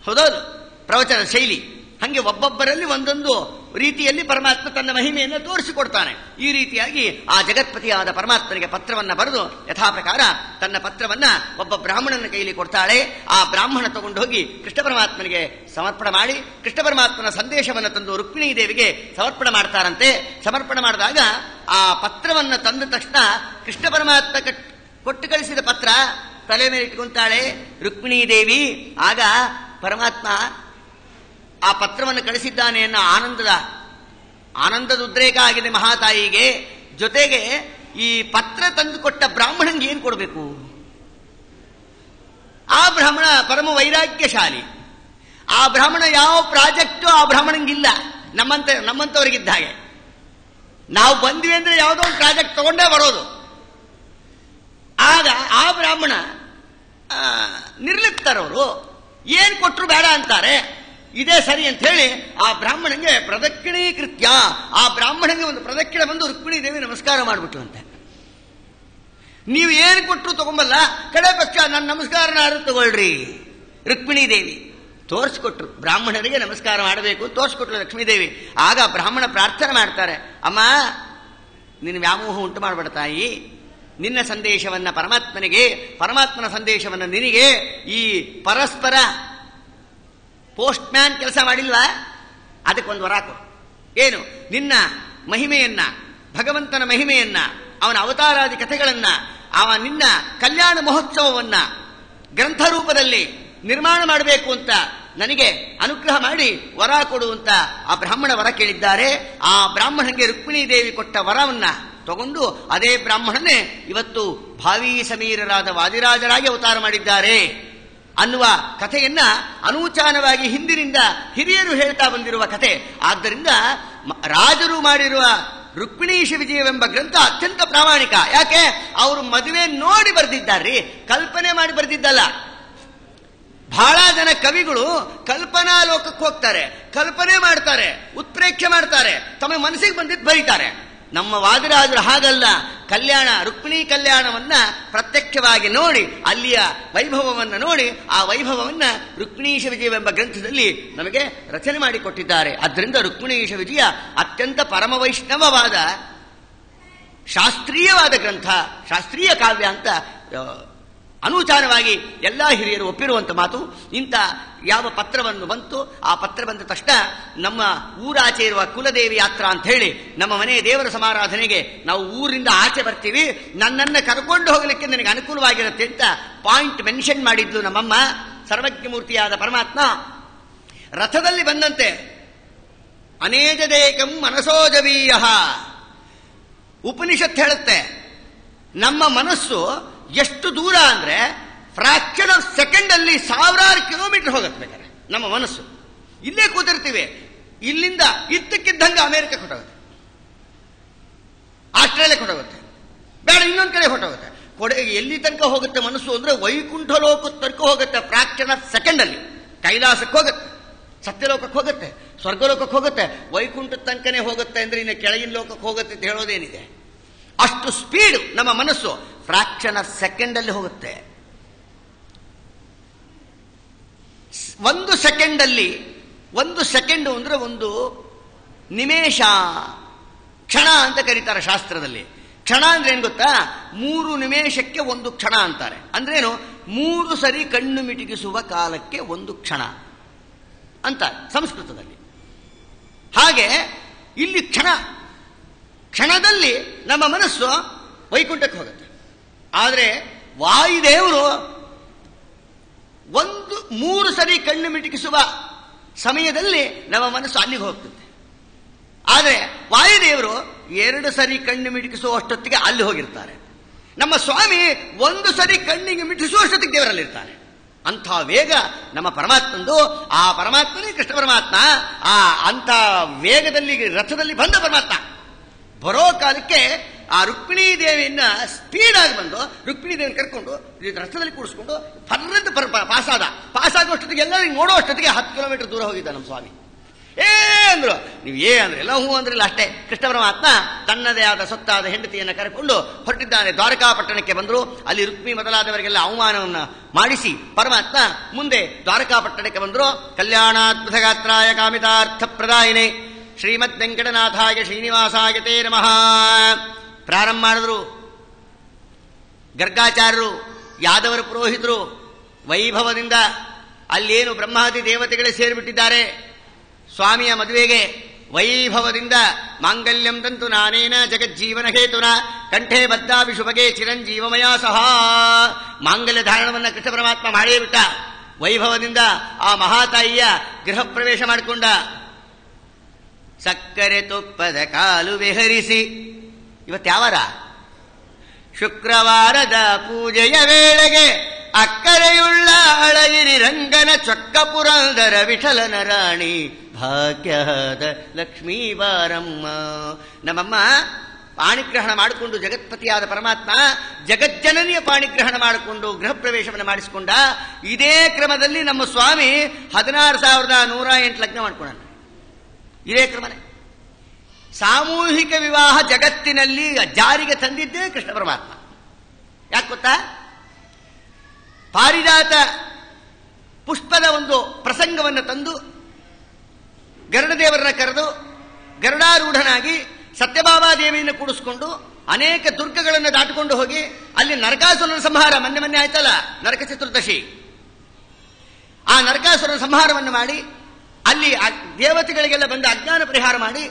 ಹೌದೌದು, ಪ್ರವಚನ ಶೈಲಿ ಹಂಗೆ ಒಬ್ಬೊಬ್ಬರಲ್ಲಿ ಒಂದೊಂದು ರೀತಿಯಲ್ಲಿ ಪರಮಾತ್ಮ ತನ್ನ ಮಹಿಮೆಯನ್ನು ತೋರಿಸಿಕೊಡ್ತಾನೆ. ಈ ರೀತಿಯಾಗಿ ಆ ಜಗತ್ಪತಿಯಾದ ಪರಮಾತ್ಮನಿಗೆ ಪತ್ರವನ್ನ ಬರೆದು ಯಥಾ ಪ್ರಕಾರ ತನ್ನ ಪತ್ರವನ್ನ ಒಬ್ಬ ಬ್ರಾಹ್ಮಣನ ಕೈಲಿ ಕೊಡ್ತಾಳೆ. ಆ ಬ್ರಾಹ್ಮಣ ತಗೊಂಡು ಹೋಗಿ ಕೃಷ್ಣ ಪರಮಾತ್ಮನಿಗೆ ಸಮರ್ಪಣೆ ಮಾಡಿ ಕೃಷ್ಣ ಪರಮಾತ್ಮನ ಸಂದೇಶವನ್ನು ತಂದು ರುಕ್ಮಿಣೀ ದೇವಿಗೆ ಸಮರ್ಪಣೆ ಮಾಡ್ತಾರಂತೆ. ಸಮರ್ಪಣೆ ಮಾಡಿದಾಗ ಆ ಪತ್ರವನ್ನು ತಂದ ತಕ್ಷಣ ಕೃಷ್ಣ ಪರಮಾತ್ಮ ಕೊಟ್ಟು ಕಳಿಸಿದ ಪತ್ರ ತಲೆ ಮೇಲೆ ಇಟ್ಕೊಂತಾಳೆ ರುಕ್ಮಿಣೀ ದೇವಿ. ಆಗ ಪರಮಾತ್ಮ ಆ ಪತ್ರವನ್ನು ಕಳಿಸಿದ್ದಾನೆ ಅನ್ನೋ ಆನಂದದ ಉದ್ರೇಕ ಆಗಿದೆ ಮಹಾತಾಯಿಗೆ. ಜೊತೆಗೆ ಈ ಪತ್ರ ತಂದು ಕೊಟ್ಟ ಬ್ರಾಹ್ಮಣಂಗೆ ಏನ್ ಕೊಡಬೇಕು? ಆ ಬ್ರಾಹ್ಮಣ ಪರಮ ವೈರಾಗ್ಯಶಾಲಿ. ಆ ಬ್ರಾಹ್ಮಣ ಯಾವ ಪ್ರಾಜೆಕ್ಟು ಆ ಬ್ರಾಹ್ಮಣಂಗಿಲ್ಲ, ನಮ್ಮಂತವರಿಗಿದ್ದ ಹಾಗೆ. ನಾವು ಬಂದ್ವಿ ಅಂದ್ರೆ ಯಾವುದೋ ಒಂದು ಪ್ರಾಜೆಕ್ಟ್ ತಗೊಂಡೇ ಬರೋದು. ಆಗ ಆ ಬ್ರಾಹ್ಮಣ ನಿರ್ಲಿಪ್ತರವರು ಏನ್ ಕೊಟ್ಟರು ಬೇಡ ಅಂತಾರೆ. ಇದೇ ಸರಿ ಅಂತ ಹೇಳಿ ಆ ಬ್ರಾಹ್ಮಣಂಗೆ ಪ್ರದಕ್ಷಿಣೀಕೃತ್ಯ ಆ ಬ್ರಾಹ್ಮಣಂಗೆ ಒಂದು ಪ್ರದಕ್ಷಿಣೆ ಬಂದು ರುಕ್ಮಿಣೀ ದೇವಿ ನಮಸ್ಕಾರ ಮಾಡಿಬಿಟ್ಲಂತೆ. ನೀವು ಏನು ಕೊಟ್ಟರು ತಗೊಂಬಲ್ಲ, ಕಡೆ ಪಕ್ಷ ನನ್ನ ನಮಸ್ಕಾರನಾದ್ರೂ ತಗೊಳ್ರಿ. ರುಕ್ಮಿಣೀ ದೇವಿ ತೋರಿಸ್ಕೊಟ್ರು, ಬ್ರಾಹ್ಮಣರಿಗೆ ನಮಸ್ಕಾರ ಮಾಡಬೇಕು ತೋರಿಸ್ಕೊಟ್ರು ಲಕ್ಷ್ಮೀದೇವಿ. ಆಗ ಬ್ರಾಹ್ಮಣ ಪ್ರಾರ್ಥನೆ ಮಾಡ್ತಾರೆ, ಅಮ್ಮ ನಿನ್ನ ವ್ಯಾಮೋಹ ಉಂಟು ಮಾಡಬೇಡ ತಾಯಿ, ನಿನ್ನ ಸಂದೇಶವನ್ನ ಪರಮಾತ್ಮನಿಗೆ, ಪರಮಾತ್ಮನ ಸಂದೇಶವನ್ನ ನಿನಗೆ. ಈ ಪರಸ್ಪರ ಪೋಸ್ಟ್ ಮ್ಯಾನ್ ಕೆಲಸ ಮಾಡಿಲ್ವಾ, ಅದಕ್ಕೊಂದು ವರ ಕೊಡು. ಏನು? ನಿನ್ನ ಮಹಿಮೆಯನ್ನ, ಭಗವಂತನ ಮಹಿಮೆಯನ್ನ, ಅವನ ಅವತಾರಾದಿ ಕಥೆಗಳನ್ನ, ನಿನ್ನ ಕಲ್ಯಾಣ ಮಹೋತ್ಸವವನ್ನ ಗ್ರಂಥ ರೂಪದಲ್ಲಿ ನಿರ್ಮಾಣ ಮಾಡಬೇಕು ಅಂತ ನನಗೆ ಅನುಗ್ರಹ ಮಾಡಿ ವರ ಕೊಡು ಅಂತ ಆ ಬ್ರಾಹ್ಮಣ ವರ ಕೇಳಿದ್ದಾರೆ. ಆ ಬ್ರಾಹ್ಮಣನಿಗೆ ರುಕ್ಮಿಣೀ ದೇವಿ ಕೊಟ್ಟ ವರವನ್ನ ತಗೊಂಡು ಅದೇ ಬ್ರಾಹ್ಮಣನೇ ಇವತ್ತು ಭಾವಿ ಸಮೀರರಾದ ವಾದಿರಾಜರಾಗಿ ಅವತಾರ ಮಾಡಿದ್ದಾರೆ ಅನ್ನುವ ಕಥೆಯನ್ನ ಅನೂಚಾನವಾಗಿ ಹಿಂದಿನಿಂದ ಹಿರಿಯರು ಹೇಳ್ತಾ ಬಂದಿರುವ ಕಥೆ. ಆದ್ದರಿಂದ ರಾಜರು ಮಾಡಿರುವ ರುಕ್ಮಿಣೀಶ ವಿಜಯವೆಂಬ ಗ್ರಂಥ ಅತ್ಯಂತ ಪ್ರಾಮಾಣಿಕ. ಯಾಕೆ? ಅವರು ಮದುವೆ ನೋಡಿ ಬರೆದಿದ್ದಾರ್ರಿ, ಕಲ್ಪನೆ ಮಾಡಿ ಬರೆದಿದ್ದಲ್ಲ. ಬಹಳ ಜನ ಕವಿಗಳು ಕಲ್ಪನಾ ಲೋಕಕ್ಕೆ ಹೋಗ್ತಾರೆ, ಕಲ್ಪನೆ ಮಾಡ್ತಾರೆ, ಉತ್ಪ್ರೇಕ್ಷೆ ಮಾಡ್ತಾರೆ, ತಮ್ಮ ಮನಸ್ಸಿಗೆ ಬಂದಿದ್ದು ಬರೀತಾರೆ. ನಮ್ಮ ವಾದಿರಾಜರು ಹಾಗಲ್ಲ, ರುಕ್ಮಿಣೀ ಕಲ್ಯಾಣವನ್ನ ಪ್ರತ್ಯಕ್ಷವಾಗಿ ನೋಡಿ, ಅಲ್ಲಿಯ ವೈಭವವನ್ನು ನೋಡಿ, ಆ ವೈಭವವನ್ನ ರುಕ್ಮಿಣೀಶ ವಿಜಯವೆಂಬ ಗ್ರಂಥದಲ್ಲಿ ನಮಗೆ ರಚನೆ ಮಾಡಿಕೊಟ್ಟಿದ್ದಾರೆ. ಆದ್ದರಿಂದ ರುಕ್ಮಿಣೀಶ ವಿಜಯ ಅತ್ಯಂತ ಪರಮ ವೈಷ್ಣವವಾದ ಶಾಸ್ತ್ರೀಯವಾದ ಗ್ರಂಥ, ಶಾಸ್ತ್ರೀಯ ಕಾವ್ಯ ಅಂತ ಅನೂಚಾನವಾಗಿ ಎಲ್ಲಾ ಹಿರಿಯರು ಒಪ್ಪಿರುವಂತ ಮಾತು. ಇಂಥ ಯಾವ ಪತ್ರವನ್ನು ಬಂತು, ಆ ಪತ್ರ ಬಂದ ತಕ್ಷಣ ನಮ್ಮ ಊರಾಚೆ ಇರುವ ಕುಲದೇವಿ ಯಾತ್ರಾ ಅಂತ ಹೇಳಿ ನಮ್ಮ ಮನೆ ದೇವರ ಸಮಾರಾಧನೆಗೆ ನಾವು ಊರಿಂದ ಆಚೆ ಬರ್ತೀವಿ, ನನ್ನನ್ನು ಕರ್ಕೊಂಡು ಹೋಗಲಿಕ್ಕೆ ನನಗೆ ಅನುಕೂಲವಾಗಿರುತ್ತೆ ಅಂತ ಪಾಯಿಂಟ್ ಮೆನ್ಷನ್ ಮಾಡಿದ್ಲು ನಮ್ಮಮ್ಮ. ಸರ್ವಜ್ಞ ಮೂರ್ತಿಯಾದ ಪರಮಾತ್ಮ ರಥದಲ್ಲಿ ಬಂದಂತೆ ಅನೇಜದೇಕಂ ಮನಸೋಜವೀಯ ಉಪನಿಷತ್ ಹೇಳುತ್ತೆ. ನಮ್ಮ ಮನಸ್ಸು ಎಷ್ಟು ದೂರ ಅಂದ್ರೆ ಫ್ರಾಕ್ಷನ್ ಆಫ್ ಸೆಕೆಂಡ್ ಅಲ್ಲಿ 1000 ಕಿಲೋಮೀಟರ್ ಹೋಗುತ್ತೆ. ಬೇಕಾದ್ರೆ ನಮ್ಮ ಮನಸ್ಸು ಇಲ್ಲೇ ಕೂತಿರ್ತೀವಿ, ಇಲ್ಲಿಂದ ಇದ್ದಕ್ಕಿದ್ದಂಗೆ ಅಮೆರಿಕಕ್ಕೆ ಹೊಟ್ಟೋಗುತ್ತೆ, ಆಸ್ಟ್ರೇಲಿಯಾಕ್ಕೆ ಹೊಟ್ಟೋಗುತ್ತೆ, ಬೇಡ ಇನ್ನೊಂದು ಕಡೆ ಹೊಟ್ಟೋಗುತ್ತೆ. ಎಲ್ಲಿ ತನಕ ಹೋಗುತ್ತೆ ಮನಸ್ಸು ಅಂದ್ರೆ ವೈಕುಂಠ ಲೋಕದ ತನಕ ಹೋಗುತ್ತೆ. ಫ್ರಾಕ್ಷನ್ ಆಫ್ ಸೆಕೆಂಡ್ ಅಲ್ಲಿ ಕೈಲಾಸಕ್ಕೆ ಹೋಗುತ್ತೆ, ಸತ್ಯಲೋಕಕ್ಕೆ ಹೋಗುತ್ತೆ, ಸ್ವರ್ಗಲೋಕಕ್ಕೆ ಹೋಗುತ್ತೆ, ವೈಕುಂಠದ ತನಕನೇ ಹೋಗುತ್ತೆ. ಅಂದ್ರೆ ಇನ್ನು ಕೆಳಗಿನ ಲೋಕಕ್ಕೆ ಹೋಗುತ್ತೆ ಅಂತ ಹೇಳೋದೇನಿದೆ? ಅಷ್ಟು ಸ್ಪೀಡ್ ನಮ್ಮ ಮನಸ್ಸು ಫ್ರಾಕ್ಷನ್ ಆಫ್ ಸೆಕೆಂಡ್ ಅಲ್ಲಿ ಹೋಗುತ್ತೆ. 1 ಸೆಕೆಂಡ್ ಅಲ್ಲಿ, 1 ಸೆಕೆಂಡ್ ಅಂದ್ರೆ 1 ನಿಮೇಷ, ಕ್ಷಣ ಅಂತ ಕರೀತಾರೆ ಶಾಸ್ತ್ರದಲ್ಲಿ. ಕ್ಷಣ ಅಂದ್ರೆ ಏನ್ ಗೊತ್ತಾ? 3 ನಿಮೇಷಕ್ಕೆ 1 ಕ್ಷಣ ಅಂತಾರೆ. ಅಂದ್ರೇನು? 3 ಸರಿ ಕಣ್ಣು ಮಿಟುಕಿಸುವ ಕಾಲಕ್ಕೆ 1 ಕ್ಷಣ ಅಂತಾರೆ ಸಂಸ್ಕೃತದಲ್ಲಿ. ಹಾಗೆ ಇಲ್ಲಿ ಕ್ಷಣದಲ್ಲಿ ನಮ್ಮ ಮನಸ್ಸು ವೈಕುಂಠಕ್ಕೆ ಹೋಗುತ್ತೆ. ಆದರೆ ವಾಯುದೇವರು 3 ಸರಿ ಕಣ್ಣು ಮಿಟುಕಿಸುವ ಸಮಯದಲ್ಲಿ ನಮ್ಮ ಮನಸ್ಸು ಅಲ್ಲಿಗೆ ಹೋಗ್ತದೆ. ಆದರೆ ವಾಯುದೇವರು 2 ಸರಿ ಕಣ್ಣು ಮಿಟುಕಿಸುವಷ್ಟೊತ್ತಿಗೆ ಅಲ್ಲಿ ಹೋಗಿರ್ತಾರೆ. ನಮ್ಮ ಸ್ವಾಮಿ 1 ಸರಿ ಕಣ್ಣಿಗೆ ಮಿಟುಕಿಸುವಷ್ಟೊತ್ತಿಗೆ ದೇವರಲ್ಲಿರ್ತಾರೆ. ಅಂಥ ವೇಗ ನಮ್ಮ ಪರಮಾತ್ಮಂದು. ಆ ಪರಮಾತ್ಮನೇ ಕೃಷ್ಣ ಪರಮಾತ್ಮ. ಅಂಥ ವೇಗದಲ್ಲಿ ರಥದಲ್ಲಿ ಬಂದ ಪರಮಾತ್ಮ ಬರೋ ಕಾಲಕ್ಕೆ ಆ ರುಕ್ಮಿಣೀ ದೇವಿಯನ್ನ ಸ್ಪೀಡ್ ಆಗಿ ಬಂದು ರುಕ್ಮಿಣೀ ದೇವಿಯನ್ನು ಕರ್ಕೊಂಡು ರಥದಲ್ಲಿ ಕೂಡಿಸ್ಕೊಂಡು ಫರ್ರಂತ ಪಾಸಾಗುವಷ್ಟೊತ್ತಿಗೆ ಎಲ್ಲರಿಗೂ ನೋಡೋ ಅಷ್ಟೊತ್ತಿಗೆ 10 ಕಿಲೋಮೀಟರ್ ದೂರ ಹೋಗಿದ್ದ ನಮ್ಮ ಸ್ವಾಮಿ. ಅಂದ್ರು. ನೀವು ಅಂದ್ರೆ ಎಲ್ಲ ಹೂ ಅಂದ್ರಿಲ್ಲ ಅಷ್ಟೇ. ಕೃಷ್ಣ ಪರಮಾತ್ಮ ತನ್ನದೇ ಆದ ಸೊತ್ತಾದ ಹೆಂಡತಿಯನ್ನು ಕರೆಕೊಂಡು ಹೊರಟಿದ್ದಾನೆ. ದ್ವಾರಕಾಪಟ್ಟಣಕ್ಕೆ ಬಂದರು. ಅಲ್ಲಿ ರುಕ್ಮಿ ಮೊದಲಾದವರಿಗೆಲ್ಲ ಅವಮಾನವನ್ನು ಮಾಡಿಸಿ ಪರಮಾತ್ಮ ಮುಂದೆ ದ್ವಾರಕಾಪಟ್ಟಣಕ್ಕೆ ಬಂದರು. ಕಲ್ಯಾಣಾದ್ಭುತ ಗಾತ್ರಾಯ ಕಾಮಿತಾರ್ಥ ಪ್ರದಾಯಿನೇ ಶ್ರೀಮದ್ ವೆಂಕಟನಾಥಾಯ ಶ್ರೀನಿವಾಸಾಯ ತೇ ನಮಃ. ಪ್ರಾರಂಭ ಮಾಡಿದ್ರು ಗರ್ಗಾಚಾರ್ಯರು, ಯಾದವರ ಪುರೋಹಿತರು ವೈಭವದಿಂದ. ಅಲ್ಲೇನು ಬ್ರಹ್ಮಾದಿ ದೇವತೆಗಳೇ ಸೇರಿಬಿಟ್ಟಿದ್ದಾರೆ. ಸ್ವಾಮಿಯ ಮದುವೆಗೆ ವೈಭವದಿಂದ ಮಾಂಗಲ್ಯಂ ತಂತು ನಾನೇನ ಜಗಜ್ಜೀವನ ಹೇತುನ ಕಂಠೆ ಬದ್ಧಾಭಿ ಶುಭಗೆ ಚಿರಂಜೀವಮಯ ಸಹ. ಮಾಂಗಲ್ಯ ಧಾರಣವನ್ನು ಕೃಷ್ಣ ಪರಮಾತ್ಮ ಮಾಡೇ ಬಿಟ್ಟ. ವೈಭವದಿಂದ ಆ ಮಹಾತಾಯಿಯ ಗೃಹ ಪ್ರವೇಶ ಮಾಡಿಕೊಂಡ. ಸಕ್ಕರೆ ತುಪ್ಪದ ಕಾಲು ವಿಹರಿಸಿ, ಇವತ್ತ್ಯಾವಾರ? ಶುಕ್ರವಾರದ ಪೂಜೆಯ ವೇಳೆಗೆ ಅಕ್ಕರೆಯುಳ್ಳ ಅಳಗಿರಿ ರಂಗನ ಚೊಕ್ಕ ಪುರಂದರ ವಿಠಲನ ರಾಣಿ ಭಾಗ್ಯದ ಲಕ್ಷ್ಮೀ ಬಾರಮ್ಮ. ನಮ್ಮಮ್ಮ ಪಾಣಿಗ್ರಹಣ ಮಾಡಿಕೊಂಡು, ಜಗತ್ಪತಿಯಾದ ಪರಮಾತ್ಮ ಜಗಜ್ಜನನಿಯ ಪಾಣಿಗ್ರಹಣ ಮಾಡಿಕೊಂಡು ಗೃಹ ಪ್ರವೇಶವನ್ನು ಮಾಡಿಸಿಕೊಂಡ. ಇದೇ ಕ್ರಮದಲ್ಲಿ ನಮ್ಮ ಸ್ವಾಮಿ 16,108 ಲಗ್ನ ಮಾಡ್ಕೊಂಡ. ಇದೇ ಕ್ರಮನೇ. ಸಾಮೂಹಿಕ ವಿವಾಹ ಜಗತ್ತಿನಲ್ಲಿ ಜಾರಿಗೆ ತಂದಿದ್ದೇ ಕೃಷ್ಣ ಪರಮಾತ್ಮ. ಯಾಕೆ ಗೊತ್ತಾ? ಪಾರಿಜಾತ ಪುಷ್ಪದ ಒಂದು ಪ್ರಸಂಗವನ್ನು ತಂದು ಗರುಡದೇವರನ್ನ ಕರೆದು ಗರುಡಾರೂಢನಾಗಿ ಸತ್ಯಭಾಮಾದೇವಿಯನ್ನು ಕೂಡಿಸಿಕೊಂಡು ಅನೇಕ ದುರ್ಗಗಳನ್ನು ದಾಟಿಕೊಂಡು ಹೋಗಿ ಅಲ್ಲಿ ನರಕಾಸುರನ ಸಂಹಾರ, ಮೊನ್ನೆ ಆಯ್ತಲ್ಲ ನರಕ ಚತುರ್ದಶಿ, ಆ ನರಕಾಸುರನ ಸಂಹಾರವನ್ನು ಮಾಡಿ ಅಲ್ಲಿ ದೇವತೆಗಳಿಗೆಲ್ಲ ಬಂದ ಅಜ್ಞಾನ ಪರಿಹಾರ ಮಾಡಿ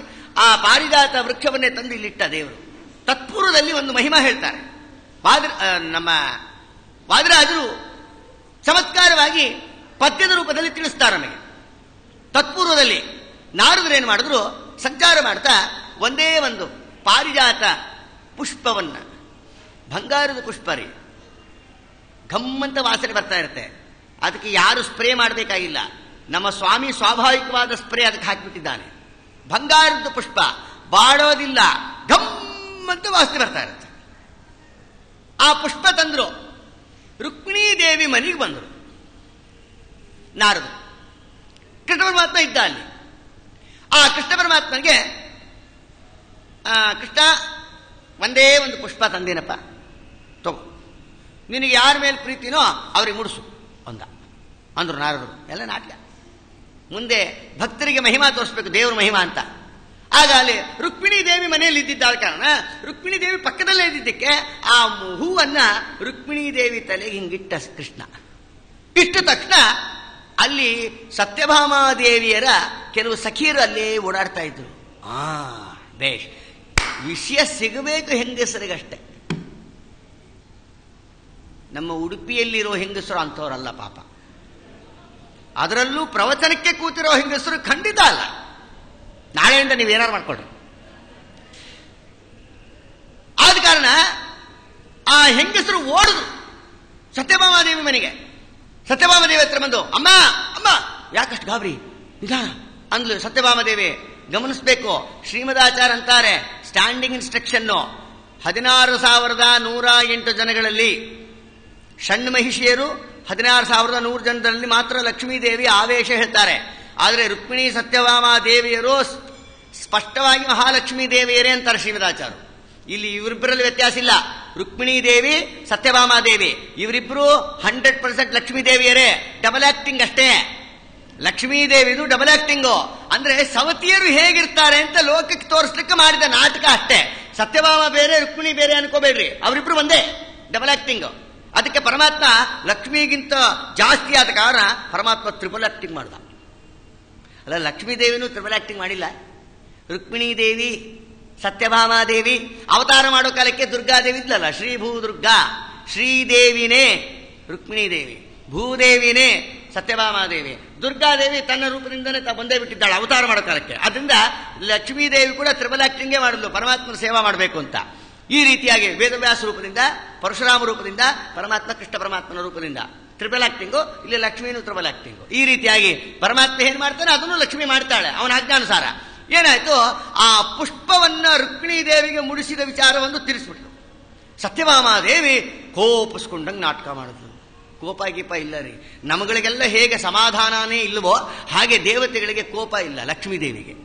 ಆ ಪಾರಿಜಾತ ವೃಕ್ಷವನ್ನೇ ತಂದು ಇಲ್ಲಿಟ್ಟ ದೇವರು. ತತ್ಪೂರ್ವದಲ್ಲಿ ಒಂದು ಮಹಿಮಾ ಹೇಳ್ತಾರೆ. ನಮ್ಮ ವಾದಿರಾಜರು ಚಮತ್ಕಾರವಾಗಿ ಪದ್ಯದ ರೂಪದಲ್ಲಿ ತಿಳಿಸ್ತಾರೆ ನಮಗೆ. ತತ್ಪೂರ್ವದಲ್ಲಿ ನಾರದರೇನು ಮಾಡಿದ್ರು, ಸಂಚಾರ ಮಾಡ್ತಾ ಒಂದೇ ಒಂದು ಪಾರಿಜಾತ ಪುಷ್ಪವನ್ನ, ಬಂಗಾರದ ಪುಷ್ಪ ರೀ, ಘಮ್ಮಂತ ವಾಸನೆ ಬರ್ತಾ ಇರುತ್ತೆ. ಅದಕ್ಕೆ ಯಾರು ಸ್ಪ್ರೇ ಮಾಡಬೇಕಾಗಿಲ್ಲ. ನಮ್ಮ ಸ್ವಾಮಿ ಸ್ವಾಭಾವಿಕವಾದ ಸ್ಪ್ರೇ ಅದಕ್ಕೆ ಹಾಕಿಬಿಟ್ಟಿದ್ದಾನೆ. ಬಂಗಾರದ ಪುಷ್ಪ ಬಾಡೋದಿಲ್ಲ, ಘಮ್ಮಂತ ವಾಸನೆ ಬರ್ತಾ ಇರುತ್ತೆ. ಆ ಪುಷ್ಪ ತಂದ್ರು. ರುಕ್ಮಿಣೀ ದೇವಿ ಮನೆಗೆ ಬಂದರು ನಾರದರು. ಕೃಷ್ಣ ಪರಮಾತ್ಮ ಇದ್ದ ಅಲ್ಲಿ. ಆ ಕೃಷ್ಣ ಪರಮಾತ್ಮನಿಗೆ ಕೃಷ್ಣ ಒಂದೇ ಒಂದು ಪುಷ್ಪ ತಂದೇನಪ್ಪ, ತಗೋ, ನಿನಗೆ ಯಾರ ಮೇಲೆ ಪ್ರೀತಿನೋ ಅವ್ರಿಗೆ ಮುಡಿಸು ಅಂದ್ರು ನಾರದರು. ಎಲ್ಲ ನಾಟ್ಯ. ಮುಂದೆ ಭಕ್ತರಿಗೆ ಮಹಿಮಾ ತೋರಿಸ್ಬೇಕು, ದೇವ್ರ ಮಹಿಮಾ ಅಂತ. ಆಗ ಅಲ್ಲಿ ರುಕ್ಮಿಣೀ ದೇವಿ ಮನೆಯಲ್ಲಿ ಇದ್ದಿದ್ದಾದ ಕಾರಣ ರುಕ್ಮಿಣೀ ದೇವಿ ಪಕ್ಕದಲ್ಲೇ ಇದ್ದಿದ್ದಕ್ಕೆ ಆ ಹೂವನ್ನ ರುಕ್ಮಿಣೀ ದೇವಿ ತಲೆಗೆ ಹಿಂಗಿಟ್ಟ ಕೃಷ್ಣ. ಇಷ್ಟ ತಕ್ಷಣ ಅಲ್ಲಿ ಸತ್ಯಭಾಮಾದೇವಿಯರ ಕೆಲವು ಸಖಿಯರು ಅಲ್ಲೇ ಓಡಾಡ್ತಾ ಇದ್ರು. ಬೇಷ್, ವಿಷಯ ಸಿಗಬೇಕು ಹೆಂಗಸರಿಗಷ್ಟೇ. ನಮ್ಮ ಉಡುಪಿಯಲ್ಲಿರೋ ಹೆಂಗಸರು ಅಂಥವ್ರಲ್ಲ ಪಾಪ. ಅದರಲ್ಲೂ ಪ್ರವಚನಕ್ಕೆ ಕೂತಿರೋ ಹೆಂಗಸರು ಖಂಡಿತ ಅಲ್ಲ. ನಾಳೆಯಿಂದ ನೀವೇನಾರು ಮಾಡ್ಕೊಳ್ರಿ. ಆದ ಕಾರಣ ಆ ಹೆಂಗಸರು ಓಡಿದ್ರು ಸತ್ಯಭಾಮಾದೇವಿ ಮನೆಗೆ. ಸತ್ಯಭಾಮಾದೇವಿ ಹತ್ರ ಬಂದು, ಅಮ್ಮ ಅಮ್ಮ, ಯಾಕಷ್ಟು ಗಾಬರಿ, ನಿಧಾನ ಅಂದ್ಲು. ಸತ್ಯಭಾಮಾದೇವಿ ಗಮನಿಸಬೇಕು, ಶ್ರೀಮದಾಚಾರ್ಯ ಅಂತಾರೆ, ಸ್ಟ್ಯಾಂಡಿಂಗ್ ಇನ್ಸ್ಟ್ರಕ್ಷನ್ನು 16,108 ಜನಗಳಲ್ಲಿ ಷಣ್ಮಹಿಷಿಯರು 16,100 ಜನರಲ್ಲಿ ಮಾತ್ರ ಲಕ್ಷ್ಮೀದೇವಿ ಆವೇಶ ಹೇಳ್ತಾರೆ. ಆದರೆ ರುಕ್ಮಿಣಿ ಸತ್ಯಭಾಮಾ ದೇವಿಯರು ಸ್ಪಷ್ಟವಾಗಿ ಮಹಾಲಕ್ಷ್ಮೀ ದೇವಿಯರೇ ಅಂತಾರೆ ಶ್ರೀಮದಾಚಾರ್ಯರು. ಇಲ್ಲಿ ಇವರಿಬ್ಬರಲ್ಲಿ ವ್ಯತ್ಯಾಸ ಇಲ್ಲ. ರುಕ್ಮಿಣೀ ದೇವಿ, ಸತ್ಯಭಾಮಾ ದೇವಿ ಇವರಿಬ್ಬರು 100% ಲಕ್ಷ್ಮೀ ದೇವಿಯರೇ. ಡಬಲ್ ಆಕ್ಟಿಂಗ್ ಅಷ್ಟೇ. ಲಕ್ಷ್ಮೀದೇವಿದು ಡಬಲ್ ಆಕ್ಟಿಂಗು. ಅಂದ್ರೆ ಸವತಿಯರು ಹೇಗಿರ್ತಾರೆ ಅಂತ ಲೋಕಕ್ಕೆ ತೋರಿಸ್ಲಿಕ್ಕೆ ಮಾಡಿದ ನಾಟಕ ಅಷ್ಟೇ. ಸತ್ಯಭಾಮ ಬೇರೆ, ರುಕ್ಮಿಣಿ ಬೇರೆ ಅನ್ಕೋಬೇಡ್ರಿ, ಅವರಿಬ್ರು ಒಂದೇ, ಡಬಲ್ ಆಕ್ಟಿಂಗ್. ಅದಕ್ಕೆ ಪರಮಾತ್ಮ ಲಕ್ಷ್ಮಿಗಿಂತ ಜಾಸ್ತಿ ಆದ ಕಾರಣ ಪರಮಾತ್ಮ ಟ್ರಿಪಲ್ ಆಕ್ಟಿಂಗ್ ಮಾಡ್ದ. ಅಲ್ಲ, ಲಕ್ಷ್ಮೀದೇವಿನೂ ಟ್ರಿಪಲ್ ಆಕ್ಟಿಂಗ್ ಮಾಡಿಲ್ಲ. ರುಕ್ಮಿಣೀ ದೇವಿ, ಸತ್ಯಭಾಮಾದೇವಿ ಅವತಾರ ಮಾಡೋ ಕಾಲಕ್ಕೆ ದುರ್ಗಾದೇವಿ ಇದ್ಲಲ್ಲ, ಶ್ರೀ ಭೂ ದುರ್ಗಾ. ಶ್ರೀದೇವಿನೇ ರುಕ್ಮಿಣೀ ದೇವಿ, ಭೂದೇವಿನೇ ಸತ್ಯಭಾಮಾದೇವಿ, ದುರ್ಗಾದೇವಿ ತನ್ನ ರೂಪದಿಂದನೇ ಬಂದೇ ಬಿಟ್ಟಿದ್ದಾಳೆ ಅವತಾರ ಮಾಡೋ ಕಾಲಕ್ಕೆ. ಅದರಿಂದ ಲಕ್ಷ್ಮೀದೇವಿ ಕೂಡ ಟ್ರಿಪಲ್ ಆಕ್ಟಿಂಗೇ ಮಾಡಿದ್ಲು, ಪರಮಾತ್ಮನ ಸೇವಾ ಮಾಡಬೇಕು ಅಂತ. ಈ ರೀತಿಯಾಗಿ ವೇದವ್ಯಾಸ ರೂಪದಿಂದ, ಪರಶುರಾಮ ರೂಪದಿಂದ, ಪರಮಾತ್ಮ ಕೃಷ್ಣ ಪರಮಾತ್ಮನ ರೂಪದಿಂದ ಟ್ರಿಪಲ್ ಆಕ್ಟಿಂಗು. ಇಲ್ಲಿ ಲಕ್ಷ್ಮೀನು ಟ್ರಿಪಲ್ ಆಕ್ಟಿಂಗು. ಈ ರೀತಿಯಾಗಿ ಪರಮಾತ್ಮ ಏನ್ ಮಾಡ್ತಾನೆ ಅದನ್ನು ಲಕ್ಷ್ಮಿ ಮಾಡ್ತಾಳೆ ಅವನ ಆಜ್ಞಾನುಸಾರ. ಏನಾಯ್ತು, ಆ ಪುಷ್ಪವನ್ನ ರುಕ್ಮಿಣೀ ದೇವಿಗೆ ಮುಡಿಸಿದ ವಿಚಾರವನ್ನು ತಿಳಿಸ್ಬಿಟ್ರು. ಸತ್ಯಭಾಮಾದೇವಿ ಕೋಪಿಸ್ಕೊಂಡಂಗೆ ನಾಟಕ ಮಾಡಿದ್ಲು. ಕೋಪ ಗೀಪ ಇಲ್ಲ ರೀ. ನಮಗಳಿಗೆಲ್ಲ ಹೇಗೆ ಸಮಾಧಾನನೇ ಇಲ್ಲವೋ ಹಾಗೆ ದೇವತೆಗಳಿಗೆ ಕೋಪ ಇಲ್ಲ ಲಕ್ಷ್ಮೀದೇವಿಗೆ.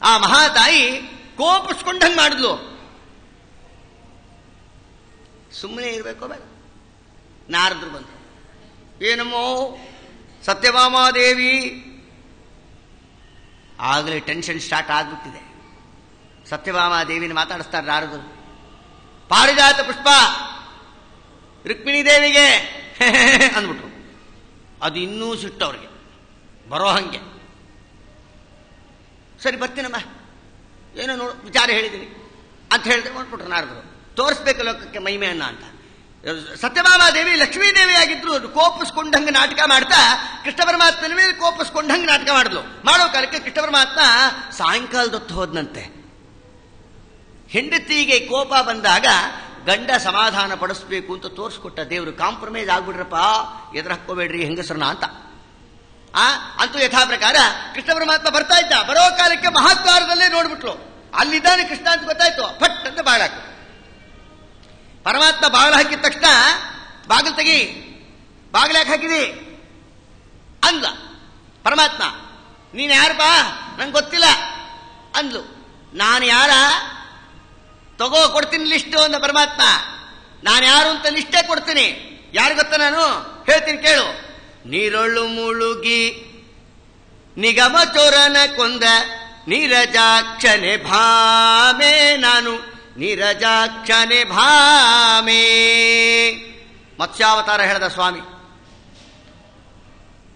ಆ ಮಹಾತಾಯಿ ಕೋಪಿಸ್ಕೊಂಡಂಗೆ ಮಾಡಿದ್ಲು. ಸುಮ್ಮನೆ ಇರಬೇಕೋ ಬೇಡ. ನಾರದ್ರು ಬಂದರು, ಏನಮ್ಮೋ ಸತ್ಯಭಾಮಾದೇವಿ ಆಗಲೇ ಟೆನ್ಷನ್ ಸ್ಟಾರ್ಟ್ ಆಗ್ಬಿಟ್ಟಿದೆ. ಸತ್ಯಭಾಮಾದೇವಿನ ಮಾತಾಡಿಸ್ತಾರೆ ನಾರದರು. ಪಾರಿಜಾತ ಪುಷ್ಪ ರುಕ್ಮಿಣಿ ದೇವಿಗೆ ಅಂದ್ಬಿಟ್ರು. ಅದು ಇನ್ನೂ ಸಿಟ್ಟು ಅವ್ರಿಗೆ ಬರೋ ಹಂಗೆ. ಸರಿ ಬರ್ತೀನಮ್ಮ, ಏನೋ ವಿಚಾರ ಹೇಳಿದ್ದೀನಿ ಅಂತ ಹೇಳಿದ್ರೆ ಮಾಡ್ಬಿಟ್ರು ನಾರದರು. ತೋರಿಸ್ಬೇಕು ಲೋಕಕ್ಕೆ ಮಹಿಮೆಯನ್ನ ಅಂತ. ಸತ್ಯಭಾಮಾದೇವಿ ಲಕ್ಷ್ಮೀದೇವಿ ಆಗಿದ್ರು. ಕೋಪಿಸ್ಕೊಂಡಂಗೆ ನಾಟಕ ಮಾಡ್ತಾ ಕೃಷ್ಣ ಪರಮಾತ್ಮನ ಮೇಲೆ ಕೋಪಿಸ್ಕೊಂಡಂಗೆ ನಾಟಕ ಮಾಡಿದ್ಲು. ಮಾಡೋ ಕಾಲಕ್ಕೆ ಕೃಷ್ಣ ಪರಮಾತ್ಮ ಸಾಯಂಕಾಲದೊತ್ತು ಹೋದ್ನಂತೆ. ಹೆಂಡತಿಗೆ ಕೋಪ ಬಂದಾಗ ಗಂಡ ಸಮಾಧಾನ ಪಡಿಸ್ಬೇಕು ಅಂತ ತೋರಿಸ್ಕೊಟ್ಟ ದೇವರು. ಕಾಂಪ್ರಮೈಸ್ ಆಗ್ಬಿಡ್ರಪ್ಪ, ಎದುರು ಹಾಕೋಬೇಡ್ರಿ ಹೆಂಗಸರನ್ನ ಅಂತ. ಅಂತೂ ಯಥಾ ಪ್ರಕಾರ ಕೃಷ್ಣ ಪರಮಾತ್ಮ ಬರ್ತಾ ಇದ್ದ. ಬರೋ ಕಾಲಕ್ಕೆ ಮಹಾದ್ವಾರದಲ್ಲೇ ನೋಡ್ಬಿಟ್ಲು. ಅಲ್ಲಿದ್ದಾನೆ ಕೃಷ್ಣ ಅಂತ ಗೊತ್ತಾಯ್ತು. ಫಟ್ ಅಂತ ಬಾಗಿಲಾಕು. ಪರಮಾತ್ಮ ಬಾಗಿಲು ಹಾಕಿದ ತಕ್ಷಣ ಬಾಗಿಲು ತೆಗಿ, ಬಾಗಿಲು ಯಾಕೆ ಹಾಕಿದಿ ಅಂದ. ಪರಮಾತ್ಮ ನೀನು ಯಾರಪ್ಪ ನಂಗೆ ಗೊತ್ತಿಲ್ಲ ಅಂದ್ಲು. ನಾನು ಯಾರ ತಗೋ ಕೊಡ್ತೀನಿ ಲಿಸ್ಟು ಅಂದ ಪರಮಾತ್ಮ. ನಾನು ಯಾರು ಅಂತ ಲಿಸ್ಟೇ ಕೊಡ್ತೀನಿ. ಯಾರು ಗೊತ್ತ ನಾನು ಹೇಳ್ತೀನಿ ಕೇಳು. ನೀರೊಳ್ಳು ಮುಳುಗಿ ನಿಗಮ ಚೋರನ ಕೊಂದ ನೀರಜಾಕ್ಷನೆ ಭಾಮೆ ನಾನು, ನೀರಜಾಕ್ಷನೆ ಭಾಮೆ. ಮತ್ಸ್ಯಾವತಾರ ಹೇಳ್ದ ಸ್ವಾಮಿ.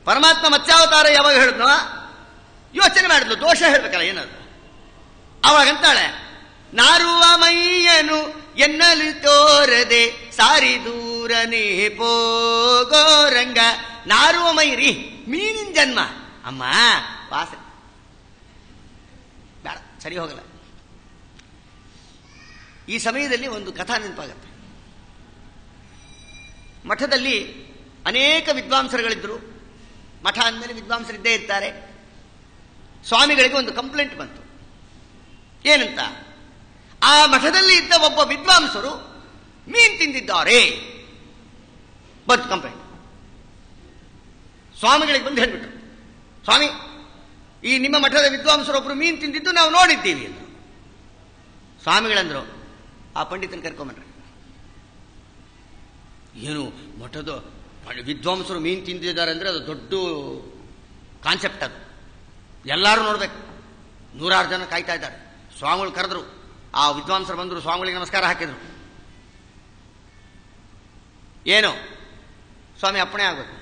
ಪರಮಾತ್ಮ ಮತ್ಸ್ಯಾವತಾರ ಯಾವಾಗ ಹೇಳಿದ್ನೋ ಯೋಚನೆ ಮಾಡಿದ್ಲು. ದೋಷ ಹೇಳ್ಬೇಕಲ್ಲ ಏನದು. ಅವಾಗಂತಾಳೆ, ನಾರುವ ಮೈಯನು ಎನ್ನಲು ತೋರದೆ ಸಾರಿ ದೂರನೇ ಪೋಗೋರಂಗ. ನಾರುವ ಮೈರಿ ಮೀನಿನ ಜನ್ಮ ಅಮ್ಮ, ವಾಸ ಬೇಡ, ಸರಿ ಹೋಗಲ್ಲ. ಈ ಸಮಯದಲ್ಲಿ ಒಂದು ಕಥಾ ನೆನಪಾಗತ್ತೆ. ಮಠದಲ್ಲಿ ಅನೇಕ ವಿದ್ವಾಂಸರುಗಳಿದ್ರು. ಮಠ ಅಂದಮೇಲೆ ವಿದ್ವಾಂಸರಿದ್ದೇ ಇರ್ತಾರೆ. ಸ್ವಾಮಿಗಳಿಗೆ ಒಂದು ಕಂಪ್ಲೇಂಟ್ ಬಂತು. ಏನಂತ? ಆ ಮಠದಲ್ಲಿ ಇದ್ದ ಒಬ್ಬ ವಿದ್ವಾಂಸರು ಮೀನು ತಿಂದಿದ್ದಾರೆ ಬಂತು ಕಂಪ್ಲೇಂಟ್. ಸ್ವಾಮಿಗಳಿಗೆ ಬಂದು ಹೇಳ್ಬಿಟ್ರು, ಸ್ವಾಮಿ ಈ ನಿಮ್ಮ ಮಠದ ವಿದ್ವಾಂಸರೊಬ್ಬರು ಮೀನು ತಿಂದಿದ್ದು ನಾವು ನೋಡಿದ್ದೀವಿ ಅಂದರು. ಸ್ವಾಮಿಗಳಂದ್ರು, ಆ ಪಂಡಿತನ ಕರ್ಕೊಂಬನ್ರಿ. ಏನು ಮಠದ ವಿದ್ವಾಂಸರು ಮೀನು ತಿಂದಿದ್ದಾರೆ ಅಂದರೆ ಅದು ದೊಡ್ಡ ಕಾನ್ಸೆಪ್ಟ್. ಅದು ಎಲ್ಲರೂ ನೋಡ್ಬೇಕು. 100 ಜನ ಕಾಯ್ತಾ ಇದ್ದಾರೆ. ಸ್ವಾಮಿಗಳು ಕರೆದ್ರು. ಆ ವಿದ್ವಾಂಸರು ಬಂದರು, ಸ್ವಾಮಿಗಳಿಗೆ ನಮಸ್ಕಾರ ಹಾಕಿದ್ರು. ಏನು ಸ್ವಾಮಿ ಅಪ್ಪಣೆ ಆಗ್ಬೇಕು,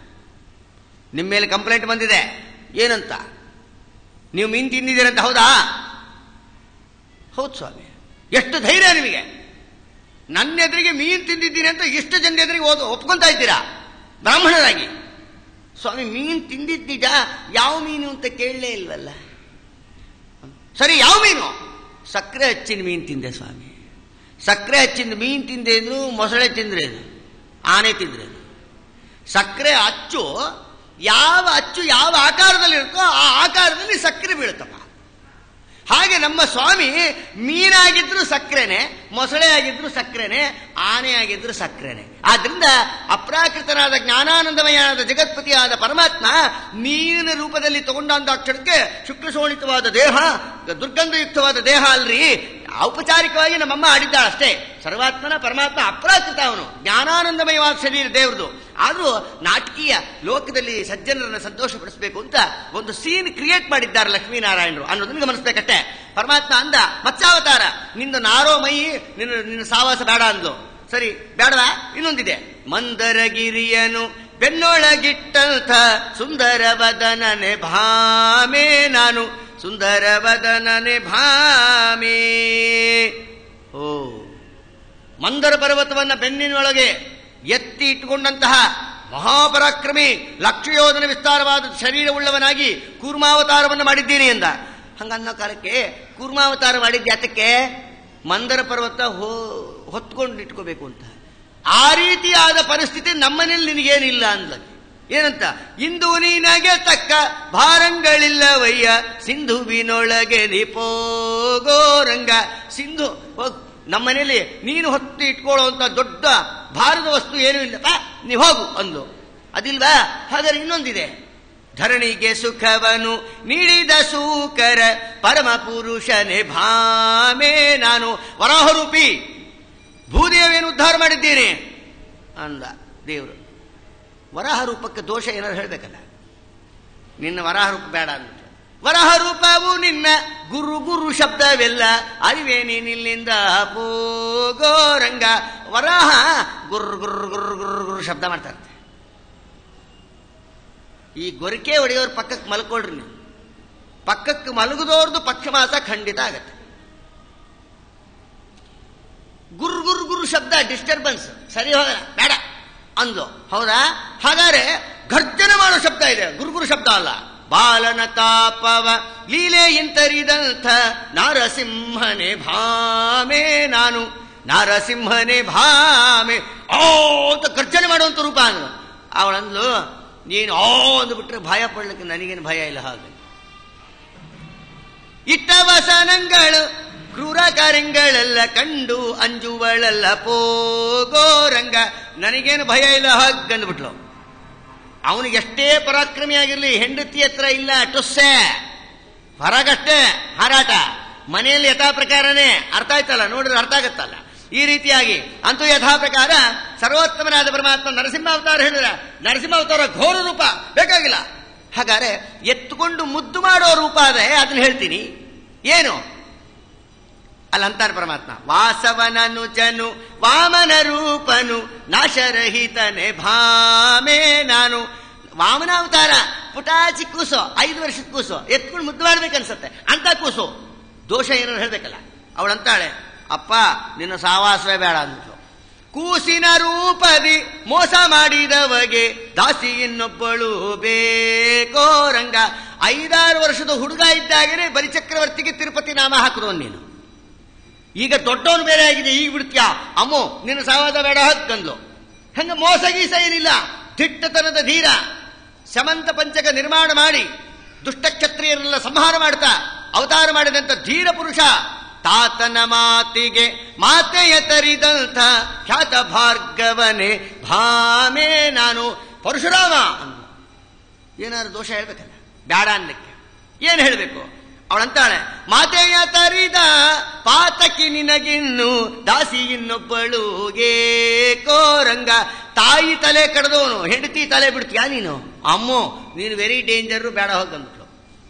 ನಿಮ್ಮ ಮೇಲೆ ಕಂಪ್ಲೇಂಟ್ ಬಂದಿದೆ. ಏನಂತ? ನೀವು ಮೀನು ತಿಂದಿದ್ದೀರಂತ. ಹೌದಾ? ಹೌದು ಸ್ವಾಮಿ. ಎಷ್ಟು ಧೈರ್ಯ ನಿಮಗೆ? ನನ್ನ ಎದುರಿಗೆ ಮೀನು ತಿಂದಿದ್ದೀನಿ ಅಂತ ಎಷ್ಟು ಜನ ಎದುರಿಗೆ ಒಪ್ಕೊಂತಾ ಇದ್ದೀರಾ ಬ್ರಾಹ್ಮಣರಾಗಿ? ಸ್ವಾಮಿ ಮೀನು ತಿಂದಿದ್ದೀಗ, ಯಾವ ಮೀನು ಅಂತ ಕೇಳಲೇ ಇಲ್ವಲ್ಲ. ಸರಿ, ಯಾವ ಮೀನು? ಸಕ್ಕರೆ ಹಚ್ಚಿನ ಮೀನು ತಿಂದೆ ಸ್ವಾಮಿ. ಸಕ್ಕರೆ ಹಚ್ಚಿನ ಮೀನು ತಿಂದೇನು, ಮೊಸಳೆ ತಿಂದ್ರೇನು, ಆನೆ ತಿಂದ್ರೇನು? ಸಕ್ಕರೆ ಅಚ್ಚು ಯಾವ ಆಕಾರದಲ್ಲಿ ಇರುತ್ತೋ ಆ ಆಕಾರದಲ್ಲಿ ಸಕ್ಕರೆ ಬೀಳುತ್ತಪ್ಪ. ಹಾಗೆ ನಮ್ಮ ಸ್ವಾಮಿ ಮೀನಾಗಿದ್ರು ಸಕ್ಕರೆನೆ, ಮೊಸಳೆ ಆಗಿದ್ರು ಸಕ್ಕರೆನೆ, ಆನೆ ಆಗಿದ್ರು ಸಕ್ಕರೆನೆ. ಆದ್ರಿಂದ ಅಪ್ರಾಕೃತನಾದ ಜ್ಞಾನಾನಂದಮಯನಾದ ಜಗತ್ಪತಿಯಾದ ಪರಮಾತ್ಮ ಮೀನಿನ ರೂಪದಲ್ಲಿ ತಗೊಂಡಂತ ಕ್ಷಣಕ್ಕೆ ಶುಕ್ಲಶೋಣಿತವಾದ ದೇಹ, ದುರ್ಗಂಧಯುಕ್ತವಾದ ದೇಹ ಅಲ್ರಿ. ಔಪಚಾರಿಕವಾಗಿ ನಮ್ಮಮ್ಮ ಆಡಿದ್ದಾಳಷ್ಟೇ. ಸರ್ವಾತ್ಮನ ಪರಮಾತ್ಮ ಅಪ್ರಾಕೃತ, ಅವನು ಜ್ಞಾನಾನಂದಮಯವಾದ ಶರೀರ ದೇವ್ರದು. ಆದರೂ ನಾಟಕೀಯ ಲೋಕದಲ್ಲಿ ಸಜ್ಜನರನ್ನು ಸಂತೋಷಪಡಿಸಬೇಕು ಅಂತ ಒಂದು ಸೀನ್ ಕ್ರಿಯೇಟ್ ಮಾಡಿದ್ದಾರೆ ಲಕ್ಷ್ಮೀನಾರಾಯಣರು ಅನ್ನೋದನ್ನು ಗಮನಿಸಬೇಕಷ್ಟೇ. ಪರಮಾತ್ಮ ಅಂದ, ಮತ್ಸ್ಯಾವತಾರ, ನಿಂದು ನಾರೋ ಮೈ, ನಿನ್ನ ಸಾವಾಸ ಬೇಡ ಅಂದ್ಲು. ಸರಿ, ಬೇಡವಾ? ಇನ್ನೊಂದಿದೆ. ಮಂದರಗಿರಿಯನು ಬೆನ್ನೊಳಗಿಟ್ಟಂಥ ಸುಂದರ ವದನನೆ ಭಾಮೆ ನಾನು, ಸುಂದರ ವದನನೆ ಭಾಮೆ. ಓ, ಮಂದರ ಪರ್ವತವನ್ನ ಬೆನ್ನಿನೊಳಗೆ ಎತ್ತಿ ಇಟ್ಟುಕೊಂಡಂತಹ ಮಹಾಪರಾಕ್ರಮಿ, ಲಕ್ಷಯೋಧನ ವಿಸ್ತಾರವಾದ ಶರೀರವುಳ್ಳವನಾಗಿ ಕೂರ್ಮಾವತಾರವನ್ನು ಮಾಡಿದ್ದೀನಿ ಎಂದ. ಹಂಗನ್ನೋ ಕಾಲಕ್ಕೆ ಕೂರ್ಮಾವತಾರ ಮಾಡಿದ್ದೆ ಯಾತಕ್ಕೆ? ಮಂದರ ಪರ್ವತ ಹೊತ್ಕೊಂಡು ಇಟ್ಕೋಬೇಕು ಅಂತ. ಆ ರೀತಿಯಾದ ಪರಿಸ್ಥಿತಿ ನಮ್ಮನೇಲಿ ನಿನಗೇನಿಲ್ಲ ಅಂದ್ಲ. ಏನಂತ? ಇಂದು ನೀನಗೆ ತಕ್ಕ ಭಾರಂಗಳಿಲ್ಲವಯ್ಯ, ಸಿಂಧುವಿನೊಳಗೆ ನಿಪೋಗೋರಂಗ. ಸಿಂಧು ನಮ್ಮನೇಲಿ ನೀನು ಹೊತ್ತು ಇಟ್ಕೊಳ್ಳುವಂತ ದೊಡ್ಡ ಭಾರದ ವಸ್ತು ಏನೂ ಇಲ್ಲಪ್ಪ, ನೀವು ಹೋಗು ಅಂದು. ಅದಿಲ್ವಾ? ಹಾಗಾದ್ರೆ ಇನ್ನೊಂದಿದೆ. ಧರಣಿಗೆ ಸುಖವನು ನೀಡಿದ ಸೂಕರ ಪರಮ ಪುರುಷನೇ ಭಾಮೆ ನಾನು, ವರಾಹರೂಪಿ ಭೂದೇವಿಯನ್ನು ಉದ್ಧಾರ ಮಾಡಿದ್ದೀನಿ ಅಂದ ದೇವರು. ವರಾಹ ರೂಪಕ್ಕೆ ದೋಷ ಏನಾದ್ರು ಹೇಳಬೇಕಲ್ಲ. ನಿನ್ನ ವರಾಹ ರೂಪ ಬೇಡ ಅಂದ್ಬಿಟ್ಟು ವರಹ ರೂಪವು ನಿನ್ನ ಗುರು ಗುರು ಶಬ್ದವೆಲ್ಲ ಅರಿವೇ ನೀನಿಲ್ಲಿಂದ ಪೋಗೋರಂಗ. ವರಾಹ ಗುರು ಗುರು ಗುರು ಗುರು ಗುರು ಶಬ್ದ ಮಾಡ್ತಾ ಇರ್ತೆ. ಈ ಗೊರಕೆ ಹೊಡೆಯೋರು ಪಕ್ಕಕ್ಕೆ ಮಲ್ಕೊಳ್ರಿ ನೀವು. ಪಕ್ಕಕ್ಕೆ ಮಲಗದವ್ರದ್ದು ಪಕ್ಷಪಾತ ಖಂಡಿತ ಆಗತ್ತೆ. ಗುರು ಗುರು ಗುರು ಶಬ್ದ ಡಿಸ್ಟರ್ಬೆನ್ಸ್, ಸರಿ ಹೋಗ ಬೇಡ ಅಂದ್ಲು. ಹೌದಾ? ಹಾಗಾದ್ರೆ ಗರ್ಜನೆ ಮಾಡೋ ಶಬ್ದ ಇದೆ, ಗುರುಗುರು ಶಬ್ದ ಅಲ್ಲ. ಬಾಲನ ತಾಪವ ಲೀಲೆ ಇಂತರಿದಂಥ ನಾರಸಿಂಹನೇ ಭಾಮೆ ನಾನು, ನಾರಸಿಂಹನೇ ಭಾಮೆ ಓ ಅಂತ ಗರ್ಜನೆ ಮಾಡುವಂತ ರೂಪ ಅಂದ್ಲು. ಅವಳಂದ್ಲು, ನೀನು ಓ ಅಂದ್ಬಿಟ್ರೆ ಭಯ ಪಡ್ಲಿಕ್ಕೆ ನನಗೇನು ಭಯ ಇಲ್ಲ. ಹಾಗೆ ಇಟ್ಟ ವಸನಗಳು ಕ್ರೂರ ಕಾರ್ಯಗಳೆಲ್ಲ ಕಂಡು ಅಂಜುವಳಲ್ಲ ಪೋಗೋರಂಗ. ನನಗೇನು ಭಯ ಇಲ್ಲ ಹಾಗಂದ್ಬಿಟ್ಲು. ಅವನಿಗೆ ಎಷ್ಟೇ ಪರಾಕ್ರಮಿಯಾಗಿರ್ಲಿ, ಹೆಂಡತಿ ಹತ್ರ ಇಲ್ಲ ಟುಸ್ಸೆ, ಹೊರಗಷ್ಟೇ ಹಾರಾಟ, ಮನೆಯಲ್ಲಿ ಯಥಾ ಪ್ರಕಾರನೇ. ಅರ್ಥ ಆಯ್ತಲ್ಲ? ನೋಡಿದ್ರೆ ಅರ್ಥ ಆಗತ್ತಲ್ಲ. ಈ ರೀತಿಯಾಗಿ ಅಂತೂ ಯಥಾ ಪ್ರಕಾರ ಸರ್ವೋತ್ತಮನಾದ ಪರಮಾತ್ಮ ನರಸಿಂಹಾವತಾರ ಹೇಳಿದ್ರೆ, ನರಸಿಂಹಾವತಾರ ಘೋರ ರೂಪ ಬೇಕಾಗಿಲ್ಲ. ಹಾಗಾದ್ರೆ ಎತ್ತುಕೊಂಡು ಮುದ್ದು ಮಾಡೋ ರೂಪ ಅದೇ, ಅದನ್ನ ಹೇಳ್ತೀನಿ. ಏನು ಅಲ್ಲಂತಾರ ಪರಮಾತ್ಮ, ವಾಸವನನು ಜನು ವಾಮನ ರೂಪನು ನಾಶರಹಿತನೆ ಭಾಮೆ ನಾನು. ವಾಮನಾವತಾರ ಪುಟಾಚಿ ಕೂಸು, 5 ವರ್ಷದ ಕೂಸು, ಎತ್ಕೊಂಡು ಮುದ್ದು ಮಾಡ್ಬೇಕನ್ಸತ್ತೆ ಅಂತ ಕೂಸು. ದೋಷ ಏನಾರು ಹೇಳ್ಬೇಕಲ್ಲ. ಅವಳಂತಾಳೆ, ಅಪ್ಪ ನಿನ್ನ ಸಾವಾಸವೇ ಬೇಡ ಅಂದ್ಬಿಟ್ಲು. ಕೂಸಿನ ರೂಪದಿ ಮೋಸ ಮಾಡಿದವಗೆ ದಾಸಿ ಇನ್ನೊಬ್ಬಳು ಬೇಕೋ ರಂಗ. 5-6 ವರ್ಷದ ಹುಡುಗ ಇದ್ದಾಗನೇ ಬಲಿಚಕ್ರವರ್ತಿಗೆ ತಿರುಪತಿ ನಾಮ ಹಾಕಿದವನು ನೀನು. ಈಗ ದೊಡ್ಡವನು ಬೇರೆ ಆಗಿದೆ, ಈಗ ಬಿಡ್ತೀಯಾ? ಅಮ್ಮೋ ನಿನ್ನ ಸಾವಾದ ಬೇಡ ಹಕ್ಕಂದ್ಲು. ಹಂಗ ಮೋಸ ಗೀಸ ಏನಿಲ್ಲ. ದಿಟ್ಟತನದ ಧೀರ, ಸಮಂತ ಪಂಚಕ ನಿರ್ಮಾಣ ಮಾಡಿ ದುಷ್ಟಕ್ಷತ್ರಿಯರೆಲ್ಲ ಸಂಹಾರ ಮಾಡ್ತಾ ಅವತಾರ ಮಾಡಿದಂಥ ಧೀರ ಪುರುಷ. ತಾತನ ಮಾತಿಗೆ ಮಾತೆಯ ತರಿದಂಥ ಖ್ಯಾತ ಭಾರ್ಗವನೇ ಭಾಮೆ ನಾನು. ಪರಶುರಾಮ ಅಂದ್ಲು. ಏನಾದ್ರು ದೋಷ ಹೇಳ್ಬೇಕಲ್ಲ, ಬೇಡ ಅನ್ಲಿಕ್ಕೆ ಏನು ಹೇಳಬೇಕು? ಅವಳಂತಾಳೆ, ಮಾತೆಯ ತರಿದ ಪಾತಕಿ ನಿನಗಿನ್ನು ದಾಸಿ ಇನ್ನೊಬ್ಬಳು ಕೋರಂಗ. ತಾಯಿ ತಲೆ ಕಡ್ದವನು ಹೆಂಡತಿ ತಲೆ ಬಿಡ್ತೀಯಾ ನೀನು? ಅಮ್ಮೋ ನೀನು ವೆರಿ ಡೇಂಜರ್, ಬೇಡ ಹೋಗಂದ್ಬಿಟ್ಲು.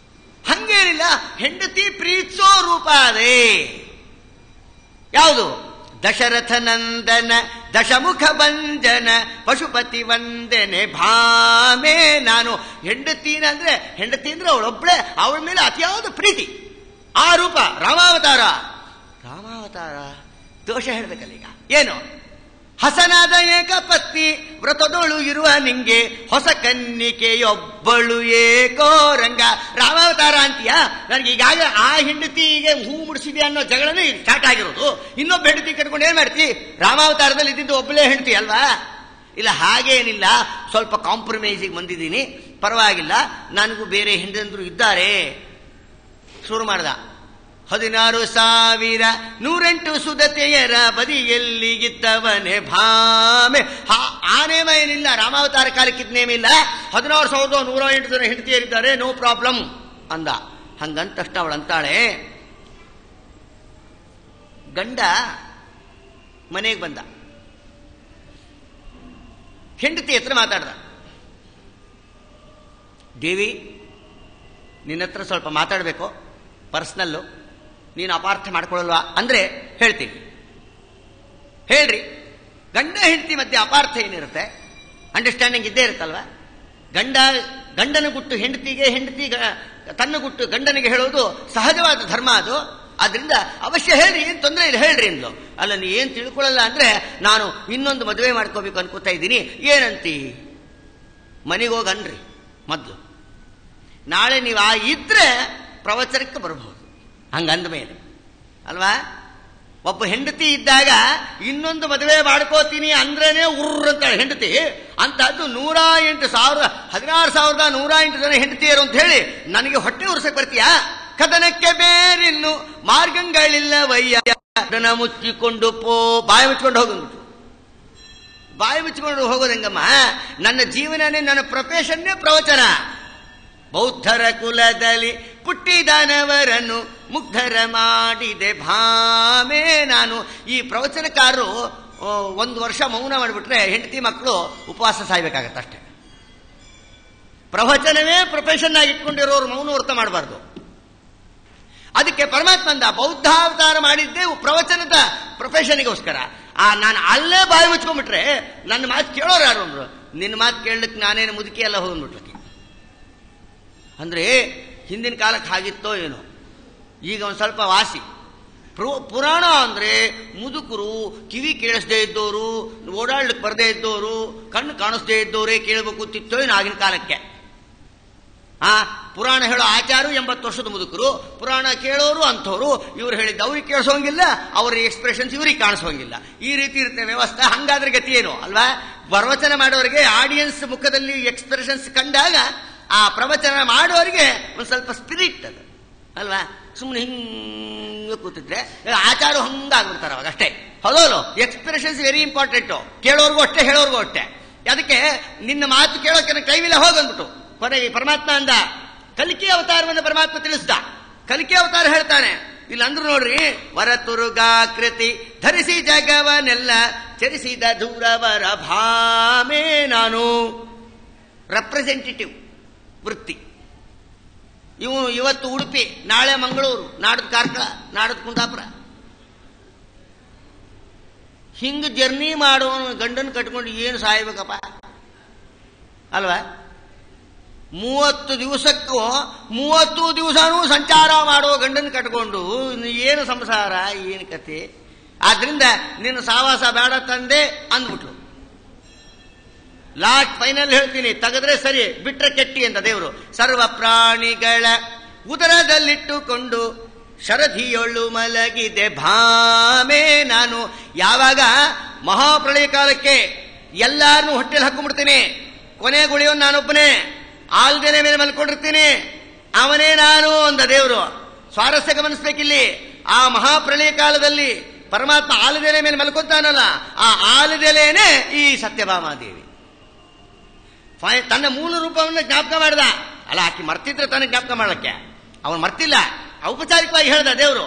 ಹಂಗೇನಿಲ್ಲ, ಹೆಂಡತಿ ಪ್ರೀತಿಸೋ ರೂಪ ಅದೇ. ಯಾವುದು? ದಶರಥ ನಂದನ ದಶಮುಖ ಭಂಜನ ಪಶುಪತಿ ವಂದನೆ ಭಾಮೆ ನಾನು. ಹೆಂಡತಿ ಅಂದ್ರೆ ಅವಳೊಬ್ಬಳೆ, ಅವಳ ಮೇಲೆ ಅತಿಯಾದ ಪ್ರೀತಿ. ಆ ರೂಪ ರಾಮಾವತಾರ. ರಾಮಾವತಾರ ದೋಷ ಹೇಳ್ಬೇಕಲ್ಲ ಈಗ. ಏನು? ಹಸನಾದ ಏಕಪತ್ನಿ ವ್ರತದೊಳು ಇರುವ ನಿಂಗೆ ಹೊಸ ಕನ್ನಿಕೆಯೊಬ್ಬಳು ಏಕೋ ರಂಗ. ರಾಮಾವತಾರ ಅಂತೀಯಾ? ನನಗೆ ಈಗಾಗಲೇ ಆ ಹೆಂಡತಿಗೆ ಹೂ ಮುಡಿಸಿದೆ ಅನ್ನೋ ಜಗಳನೇ ಸ್ಟಾರ್ಟ್ ಆಗಿರೋದು. ಇನ್ನೊಬ್ಬ ಹೆಂಡತಿ ಕಟ್ಕೊಂಡು ಏನ್ ಮಾಡ್ತಿ? ರಾಮಾವತಾರದಲ್ಲಿ ಇದ್ದಿದ್ದು ಒಬ್ಬಳೇ ಹೆಂಡತಿ ಅಲ್ವಾ? ಇಲ್ಲ, ಹಾಗೇನಿಲ್ಲ, ಸ್ವಲ್ಪ ಕಾಂಪ್ರಮೈಸಿಗೆ ಬಂದಿದ್ದೀನಿ, ಪರವಾಗಿಲ್ಲ, ನನಗೂ ಬೇರೆ ಹೆಂಡಂದ್ರು ಇದ್ದಾರೆ. ಶುರು ಮಾಡ್ದ. 16,108 ಸುದತೆಯರ ಬದಿಯಲ್ಲಿಗಿದ್ದವನೇ ಭಾಮೆ. ಆ ನೇಮ ಏನಿಲ್ಲ, ರಾಮಾವತಾರ ಕಾಲಕ್ಕಿದ್ದ ನೇಮ ಇಲ್ಲ. 16,108 ಜನ ಹೆಂಡತಿಯರಿದ್ದಾರೆ, ನೋ ಪ್ರಾಬ್ಲಮ್ ಅಂದ. ಹಂಗಂತಷ್ಟ ಅವಳಂತಾಳೆ, ಗಂಡ ಮನೆಗೆ ಬಂದ, ಹೆಂಡತಿ ಹತ್ರ ಮಾತಾಡ್ದ. ದೇವಿ, ನಿನ್ನ ಹತ್ರ ಸ್ವಲ್ಪ ಮಾತಾಡಬೇಕು, ಪರ್ಸ್ನಲ್ಲು, ನೀನು ಅಪಾರ್ಥ ಮಾಡ್ಕೊಳ್ಳಲ್ವಾ ಅಂದ್ರೆ ಹೇಳ್ತೀನಿ. ಹೇಳ್ರಿ. ಗಂಡ ಹೆಂಡತಿ ಮಧ್ಯೆ ಅಪಾರ್ಥ ಏನಿರುತ್ತೆ? ಅಂಡರ್ಸ್ಟ್ಯಾಂಡಿಂಗ್ ಇದ್ದೇ ಇರುತ್ತಲ್ವಾ? ಗಂಡನ ಗುಟ್ಟು ಹೆಂಡತಿಗೆ, ಹೆಂಡತಿ ತನ್ನ ಗುಟ್ಟು ಗಂಡನಿಗೆ ಹೇಳೋದು ಸಹಜವಾದ ಧರ್ಮ ಅದು. ಆದ್ರಿಂದ ಅವಶ್ಯ ಹೇಳ್ರಿ, ಏನ್ ತೊಂದರೆ ಇಲ್ಲ, ಹೇಳ್ರಿ ಅಂದ್ಲು. ಅಲ್ಲ, ನೀ ಏನ್ ತಿಳ್ಕೊಳ್ಳಲ್ಲ ಅಂದ್ರೆ ನಾನು ಇನ್ನೊಂದು ಮದುವೆ ಮಾಡ್ಕೋಬೇಕು ಅನ್ಕೋತಾ ಇದ್ದೀನಿ. ಏನಂತಿ? ಮನೆಗೆ ಹೋಗನ್ರಿ ಮೊದ್ಲು, ನಾಳೆ ನೀವು ಇದ್ರೆ ಪ್ರವಚನಕ್ಕೆ ಬರಬಹುದು. ಹಂಗಂದ ಮೇಲೆ ಅಲ್ವಾ? ಒಬ್ಬ ಹೆಂಡತಿ ಇದ್ದಾಗ ಇನ್ನೊಂದು ಮದುವೆ ಮಾಡ್ಕೋತೀನಿ ಅಂದ್ರೇನೆ ಉರ್ರಂತಾಳೆ ಹೆಂಡತಿ. ಅಂತದ್ದು 16,108 ಜನ ಹೆಂಡತಿಯರು ಅಂತ ಹೇಳಿ ನನಗೆ ಹೊಟ್ಟೆ ಉರ್ಸಕ್ ಬರ್ತೀಯಾ? ಕದನಕ್ಕೆ ಬೇರಿನ್ನು ಮಾರ್ಗಗಳಿಲ್ಲವಯ್ಯ. ಮುಚ್ಚಿಕೊಂಡು ಬಾಯಿ ಮುಚ್ಕೊಂಡು ಹೋಗಂದ್ಬಿಟ್ಟು. ಬಾಯಿ ಮುಚ್ಚಿಕೊಂಡು ಹೋಗೋದು ಹೆಂಗಮ್ಮ? ನನ್ನ ಜೀವನನೇ, ನನ್ನ ಪ್ರೊಫೆಷನ್ನೇ ಪ್ರವಚನ. ಬೌದ್ಧರ ಕುಲದಲ್ಲಿ ಪುಟ್ಟಿದಾನವರನ್ನು ಮುಗ್ಧರ ಮಾಡಿದೆ ಭಾಮೆ ನಾನು. ಈ ಪ್ರವಚನಕಾರರು 1 ವರ್ಷ ಮೌನ ಮಾಡಿಬಿಟ್ರೆ ಹೆಂಡತಿ ಮಕ್ಕಳು ಉಪವಾಸ ಸಾಯ್ಬೇಕಾಗತ್ತಷ್ಟೆ. ಪ್ರವಚನವೇ ಪ್ರೊಫೆಷನ್ ಆಗಿ ಇಟ್ಕೊಂಡಿರೋರು ಮೌನವರ್ತ ಮಾಡಬಾರ್ದು. ಅದಕ್ಕೆ ಪರಮಾತ್ಮಂದ ಬೌದ್ಧಾವತಾರ ಮಾಡಿದ್ದೇ ಪ್ರವಚನದ ಪ್ರೊಫೆಷನ್ಗೋಸ್ಕರ. ನಾನು ಅಲ್ಲೇ ಬಾಯಿ ಮುಚ್ಕೊಂಡ್ಬಿಟ್ರೆ ನನ್ನ ಮಾತು ಕೇಳೋರು ಯಾರು ಅಂದ್ರು. ನಿನ್ನ ಮಾತು ಕೇಳಲಿಕ್ಕೆ ನಾನೇನು ಮುದುಕಿ ಎಲ್ಲ ಹೋಗ್ಬಿಟ್ಲಕ್ಕೆ. ಅಂದ್ರೆ ಹಿಂದಿನ ಕಾಲಕ್ಕೆ ಹಾಗಿತ್ತೋ ಏನೋ, ಈಗ ಒಂದು ಸ್ವಲ್ಪ ವಾಸಿ. ಪುರಾಣ ಅಂದ್ರೆ ಮುದುಕರು, ಕಿವಿ ಕೇಳಿಸದೇ ಇದ್ದವರು, ಓಡಾಡ್ಲಿಕ್ಕೆ ಬರದೇ ಇದ್ದವರು, ಕಣ್ಣು ಕಾಣಿಸದೇ ಇದ್ದವರೇ ಕೇಳಬೇಕು ಅಂತಿತ್ತೋ ಏನು ಆಗಿನ ಕಾಲಕ್ಕೆ. ಪುರಾಣ ಹೇಳೋ ಆಚಾರು 80 ವರ್ಷದ ಮುದುಕರು, ಪುರಾಣ ಕೇಳೋರು ಅಂಥವ್ರು. ಇವ್ರು ಹೇಳಿದ್ದು ಅವ್ರಿಗೆ ಕೇಳಿಸೋಂಗಿಲ್ಲ, ಅವ್ರ ಎಕ್ಸ್ಪ್ರೆಷನ್ಸ್ ಇವ್ರಿಗೆ ಕಾಣಿಸೋಂಗಿಲ್ಲ. ಈ ರೀತಿ ಇರುತ್ತೆ ವ್ಯವಸ್ಥೆ. ಹಂಗಾದ್ರೆ ಗತಿ ಏನು ಅಲ್ವಾ? ಪ್ರವಚನ ಮಾಡೋರಿಗೆ ಆಡಿಯನ್ಸ್ ಮುಖದಲ್ಲಿ ಎಕ್ಸ್ಪ್ರೆಷನ್ಸ್ ಕಂಡಾಗ ಆ ಪ್ರವಚನ ಮಾಡೋರಿಗೆ ಒಂದು ಸ್ವಲ್ಪ ಸ್ಪಿರಿಟ್ ಅದು ಅಲ್ವಾ? ಸುಮ್ಮನೆ ಹಿಂಗೆ ಕೂತಿದ್ರೆ ಆಚಾರ ಹಂಗಾಗ್ಬಿಡ್ತಾರೆ ಅವಾಗ ಅಷ್ಟೇ. ಹೌದೌದು, ಎಕ್ಸ್ಪ್ರೆಷನ್ಸ್ ವೆರಿ ಇಂಪಾರ್ಟೆಂಟು. ಕೇಳೋರ್ಗೂ ಅಷ್ಟೇ, ಹೇಳೋರ್ಗೂ ಅಷ್ಟೇ. ಅದಕ್ಕೆ ನಿನ್ನ ಮಾತು ಕೇಳೋಕೆ ಕೈವಿಲ್ಲ ಹೋಗಂದ್ಬಿಟ್ಟು ಕೊನೆಗೆ ಪರಮಾತ್ಮ ಅಂದ. ಕಲಿಕೆ ಅವತಾರವನ್ನು ಪರಮಾತ್ಮ ತಿಳಿಸ್ದ. ಕಲಿಕೆ ಅವತಾರ ಹೇಳ್ತಾನೆ. ಇಲ್ಲ ಅಂದ್ರು ನೋಡ್ರಿ, ವರತುರುಗಾಕೃತಿ ಧರಿಸಿ ಜಗವನೆಲ್ಲ ಚರಿಸಿದ ದೂರವರ ಭಾಮೆ ನಾನು. ರೆಪ್ರೆಸೆಂಟೇಟಿವ್ ವೃತ್ತಿ. ಇವತ್ತು ಉಡುಪಿ, ನಾಳೆ ಮಂಗಳೂರು, ನಾಡದ್ ಕಾರ್ಕಳ, ನಾಡದ್ ಕುಂದಾಪುರ. ಹಿಂಗ ಜರ್ನಿ ಮಾಡೋನು ಗಂಡನ್ ಕಟ್ಕೊಂಡು ಏನು ಸಾಯ್ಬೇಕಪ್ಪ ಅಲ್ವಾ? 30 ದಿವಸಕ್ಕೂ 30 ದಿವಸನೂ ಸಂಚಾರ ಮಾಡೋ ಗಂಡನ್ ಕಟ್ಕೊಂಡು ಏನು ಸಂಸಾರ, ಏನು ಕತೆ? ಆದ್ರಿಂದ ನಿನ್ನ ಸಾವಾಸ ಬೇಡ ತಂದೆ ಅಂದ್ಬಿಟ್ರು. ಲಾಸ್ಟ್ ಫೈನಲ್ ಹೇಳ್ತೀನಿ, ತೆಗೆದ್ರೆ ಸರಿ, ಬಿಟ್ರೆ ಕೆಟ್ಟಿ ಅಂತ ದೇವರು. ಸರ್ವ ಪ್ರಾಣಿಗಳ ಉದರದಲ್ಲಿಟ್ಟುಕೊಂಡು ಶರಧಿಯೊಳ್ಳು ಮಲಗಿದೆ ಭಾಮೆ ನಾನು. ಯಾವಾಗ ಮಹಾಪ್ರಳಯ ಕಾಲಕ್ಕೆ ಎಲ್ಲಾರನ್ನೂ ಹೊಟ್ಟೆಲಿ ಹಾಕೊಂಡ್ಬಿಡ್ತೀನಿ, ಕೊನೆಗುಳಿಯೋನು ನಾನೊಬ್ಬನೇ, ಆಲ್ದೆಲೆ ಮೇಲೆ ಮಲ್ಕೊಂಡಿರ್ತೀನಿ, ಅವನೇ ನಾನು ಅಂದ ದೇವರು. ಸ್ವಾರಸ್ಯ ಗಮನಿಸ್ಬೇಕಿಲ್ಲಿ. ಆ ಮಹಾಪ್ರಳಯ ಕಾಲದಲ್ಲಿ ಪರಮಾತ್ಮ ಆಲದೆಲೆ ಮೇಲೆ ಮಲ್ಕೊಂತಾನಲ್ಲ, ಆ ಆಲದೆಲೇನೆ ಈ ಸತ್ಯಭಾಮಾದೇವಿ. ತನ್ನ ಮೂಲ ರೂಪವನ್ನು ಜ್ಞಾಪಕ ಮಾಡ್ದ. ಅಲ್ಲ, ಆಕಿ ಮರ್ತಿದ್ರೆ ತಾನೇ ಜ್ಞಾಪಕ ಮಾಡಕ್ಕೆ, ಅವನು ಮರ್ತಿಲ್ಲ. ಔಪಚಾರಿಕವಾಗಿ ಹೇಳ್ದ ದೇವರು,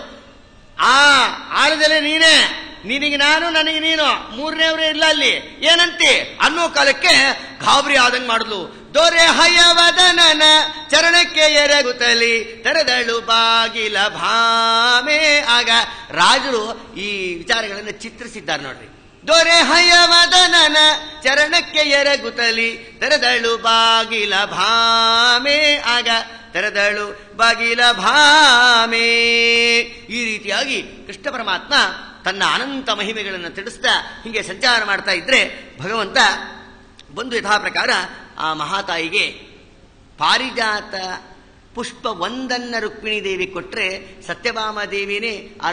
ಆ ಆಲದೆಲೆ ನೀನೇ, ನಿನಗೆ ನಾನು, ನನಗೆ ನೀನು, ಮೂರನೇವ್ರೆ ಇಲ್ಲ ಅಲ್ಲಿ, ಏನಂತಿ ಅನ್ನೋ ಕಾಲಕ್ಕೆ ಗಾಬರಿ ಆದಂಗೆ ಮಾಡಿದ್ಲು. ದೊರೆ ಹಯವದನನ ಚರಣಕ್ಕೆ ಎರಗುತ್ತಲಿ ತೆರೆದಳು ಬಾಗಿಲ ಭಾಮೆ. ಆಗ ರಾಜರು ಈ ವಿಚಾರಗಳನ್ನು ಚಿತ್ರಿಸಿದ್ದಾರೆ ನೋಡ್ರಿ. ದೊರೆ ಹಯವದನನ ಚರಣಕ್ಕೆ ಎರಗುತ್ತಲಿ ತೆರೆದಳು ಬಾಗಿಲ ಭಾಮೆ. ಆಗ ತೆರೆದಳು ಬಾಗಿಲ ಭಾಮೆ. ಈ ರೀತಿಯಾಗಿ ಕೃಷ್ಣ ಪರಮಾತ್ಮ ತನ್ನ ಅನಂತ ಮಹಿಮೆಗಳನ್ನು ತಿಳಿಸ್ತಾ ಹೀಗೆ ಸಂಚಾರ ಮಾಡ್ತಾ ಇದ್ರೆ ಭಗವಂತ ಬಂದು ಯಥಾ ಪ್ರಕಾರ ಆ ಮಹಾತಾಯಿಗೆ ಪಾರಿಜಾತ ಪುಷ್ಪ ಒಂದನ್ನ ರುಕ್ಮಿಣಿ ದೇವಿ ಕೊಟ್ರೆ ಸತ್ಯಭಾಮಾದೇವಿನೇ ಆ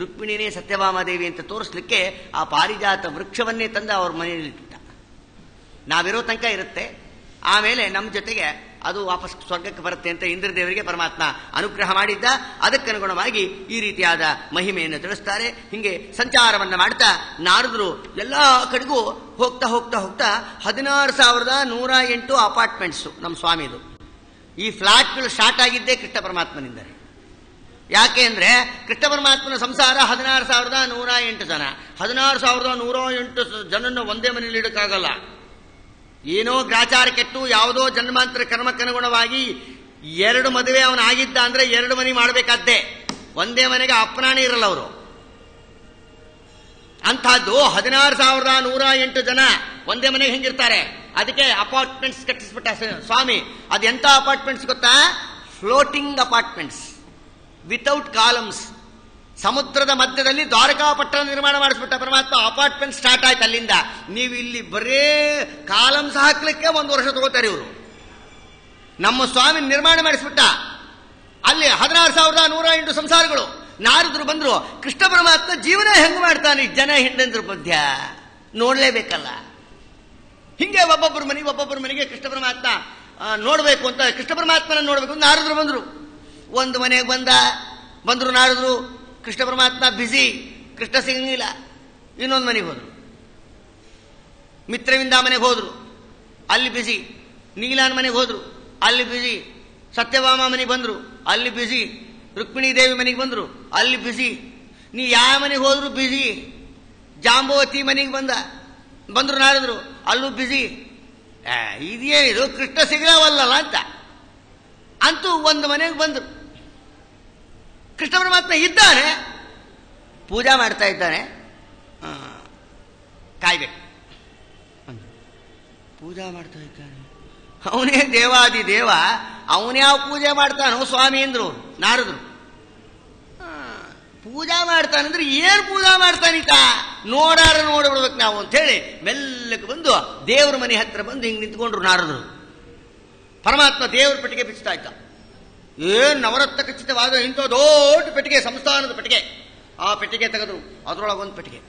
ರುಕ್ಮಿಣಿನೇ ಸತ್ಯಭಾಮಾದೇವಿ ಅಂತ ತೋರಿಸ್ಲಿಕ್ಕೆ ಆ ಪಾರಿಜಾತ ವೃಕ್ಷವನ್ನೇ ತಂದು ಅವ್ರ ಮನೆಯಲ್ಲಿ ಇಟ್ಟ. ನಾವಿರೋ ತನಕ ಇರುತ್ತೆ, ಆಮೇಲೆ ನಮ್ಮ ಜೊತೆಗೆ ಅದು ವಾಪಸ್ ಸ್ವರ್ಗಕ್ಕೆ ಬರುತ್ತೆ ಅಂತ ಇಂದ್ರದೇವರಿಗೆ ಪರಮಾತ್ಮ ಅನುಗ್ರಹ ಮಾಡಿದ್ದ. ಅದಕ್ಕನುಗುಣವಾಗಿ ಈ ರೀತಿಯಾದ ಮಹಿಮೆಯನ್ನು ತಿಳಿಸ್ತಾರೆ. ಹಿಂಗೆ ಸಂಚಾರವನ್ನ ಮಾಡ್ತಾ ನಾರದರು ಎಲ್ಲಾ ಕಡೆಗೂ ಹೋಗ್ತಾ ಹೋಗ್ತಾ ಹೋಗ್ತಾ 16,108 ಅಪಾರ್ಟ್ಮೆಂಟ್ಸು ನಮ್ಮ ಸ್ವಾಮಿದು. ಈ ಫ್ಲಾಟ್ಗಳು ಸ್ಟಾರ್ಟ್ ಆಗಿದ್ದೇ ಕೃಷ್ಣ ಪರಮಾತ್ಮನಿಂದ. ಯಾಕೆ ಅಂದ್ರೆ ಕೃಷ್ಣ ಪರಮಾತ್ಮನ ಸಂಸಾರ 16,108 ಜನ. 16,108 ಜನನ್ನ ಒಂದೇ ಮನೆಯಲ್ಲಿ ಇಡಕ್ಕಾಗಲ್ಲ. ಏನೋ ಗ್ರಾಚಾರ ಕೆಟ್ಟು ಯಾವುದೋ ಜನ್ಮಾಂತರ ಕರ್ಮಕ್ಕನುಗುಣವಾಗಿ 2 ಮದುವೆ ಅವನು ಆಗಿದ್ದ ಅಂದ್ರೆ 2 ಮನೆ ಮಾಡಬೇಕಾದ್ದೇ. ಒಂದೇ ಮನೆಗೆ ಅಪ್ಪನಾಣಿ ಇರಲ್ಲ ಅವರು. ಅಂಥದ್ದು 16,108 ಜನ ಒಂದೇ ಮನೆಗೆ ಹೆಂಗಿರ್ತಾರೆ? ಅದಕ್ಕೆ ಅಪಾರ್ಟ್ಮೆಂಟ್ಸ್ ಕಟ್ಟಿಸ್ಬಿಟ್ಟ ಸ್ವಾಮಿ. ಅದೆಂತ ಅಪಾರ್ಟ್ಮೆಂಟ್ಸ್ ಗೊತ್ತಾ? Floating apartments without columns. ಸಮುದ್ರದ ಮಧ್ಯದಲ್ಲಿ ದ್ವಾರಕಾಪಟ್ಟಣ ನಿರ್ಮಾಣ ಮಾಡಿಸ್ಬಿಟ್ಟ ಪರಮಾತ್ಮ. ಅಪಾರ್ಟ್ಮೆಂಟ್ ಸ್ಟಾರ್ಟ್ ಆಯ್ತು ಅಲ್ಲಿಂದ. ನೀವು ಇಲ್ಲಿ ಬರೇ ಕಾಲಮ್ಸ್ ಹಾಕ್ಲಿಕ್ಕೆ 1 ವರ್ಷ ತಗೋತಾರೆ ಇವರು. ನಮ್ಮ ಸ್ವಾಮಿ ನಿರ್ಮಾಣ ಮಾಡಿಸ್ಬಿಟ್ಟ. ಅಲ್ಲಿ 16,108 ಸಂಸಾರಗಳು. ನಾರದರು ಬಂದ್ರು, ಕೃಷ್ಣ ಪರಮಾತ್ಮ ಜೀವನ ಹೆಂಗ್ ಮಾಡ್ತಾನೆ, ಜನ ಹಿಂಡಂದ್ರ ಮಧ್ಯ ನೋಡ್ಲೇಬೇಕಲ್ಲ. ಹಿಂಗೆ ಒಬ್ಬೊಬ್ಬರ ಮನೆಗೆ ಕೃಷ್ಣ ಪರಮಾತ್ಮ ನೋಡ್ಬೇಕು ಅಂತ, ಕೃಷ್ಣ ಪರಮಾತ್ಮನ ನೋಡ್ಬೇಕು ಅಂತ ನಾರದರು ಬಂದ್ರು. ಒಂದು ಮನೆಗೆ ಬಂದ್ರು ನಾರದರು. ಕೃಷ್ಣ ಪರಮಾತ್ಮ ಬ್ಯುಸಿ, ಕೃಷ್ಣ ಸಿಗಂಗಿಲ್ಲ. ಇನ್ನೊಂದು ಮನೆಗೆ ಹೋದ್ರು, ಮಿತ್ರವಿಂದ ಮನೆಗೆ ಹೋದ್ರು, ಅಲ್ಲಿ ಬ್ಯುಸಿ. ನೀಲಾನ್ ಮನೆಗೆ ಹೋದ್ರು, ಅಲ್ಲಿ ಬ್ಯುಸಿ. ಸತ್ಯಭಾಮ ಮನೆಗೆ ಬಂದ್ರು, ಅಲ್ಲಿ ಬ್ಯುಸಿ. ರುಕ್ಮಿಣಿ ದೇವಿ ಮನೆಗೆ ಬಂದ್ರು, ಅಲ್ಲಿ ಬ್ಯುಸಿ. ನೀ ಯಾವ ಮನೆಗೆ ಹೋದ್ರು ಬ್ಯುಸಿ. ಜಾಂಬವತಿ ಮನೆಗೆ ಬಂದ್ರು ನಾರದ್ರು, ಅಲ್ಲೂ ಬ್ಯುಸಿ. ಇದೇನಿದು ಕೃಷ್ಣ ಸಿಗವಲ್ಲ ಅಂತ. ಅಂತೂ ಒಂದು ಮನೆಗೆ ಬಂದರು. ಕೃಷ್ಣ ಪರಮಾತ್ಮ ಇದ್ದಾನೆ, ಪೂಜಾ ಮಾಡ್ತಾ ಇದ್ದಾನೆ, ಕಾಯ್ಬೇಕು. ಪೂಜಾ ಮಾಡ್ತಾ ಇದ್ದಾನೆ, ಅವನೇ ದೇವಾದಿ ದೇವ, ಅವನ್ಯಾವ ಪೂಜೆ ಮಾಡ್ತಾನೋ ಸ್ವಾಮಿ ಅಂದ್ರು ನಾರದ್ರು. ಪೂಜಾ ಮಾಡ್ತಾನಂದ್ರೆ ಏನು ಪೂಜಾ ಮಾಡ್ತಾನೀತ ನೋಡ್ಬಿಡ್ಬೇಕು ನಾವು ಅಂತ ಹೇಳಿ ಮೆಲ್ಲಕ್ಕೆ ಬಂದು ದೇವ್ರ ಮನೆ ಹತ್ರ ಬಂದು ಹಿಂಗೆ ನಿಂತ್ಕೊಂಡ್ರು ನಾರದ್ರು. ಪರಮಾತ್ಮ ದೇವ್ರ ಪೆಟ್ಟಿಗೆ ಬಿಚ್ತಾ ಇದ್ದ. ಏನ್ ನವರತ್ನ ಖಚಿತವಾದ ಇಂಥ ದೊಡ್ಡ ಪೆಟ್ಟಿಗೆ, ಸಂಸ್ಥಾನದ ಪೆಟ್ಟಿಗೆ. ಆ ಪೆಟ್ಟಿಗೆ ತೆಗೆದ್ರು, ಅದರೊಳಗೊಂದು ಪೆಟ್ಟಿಗೆ.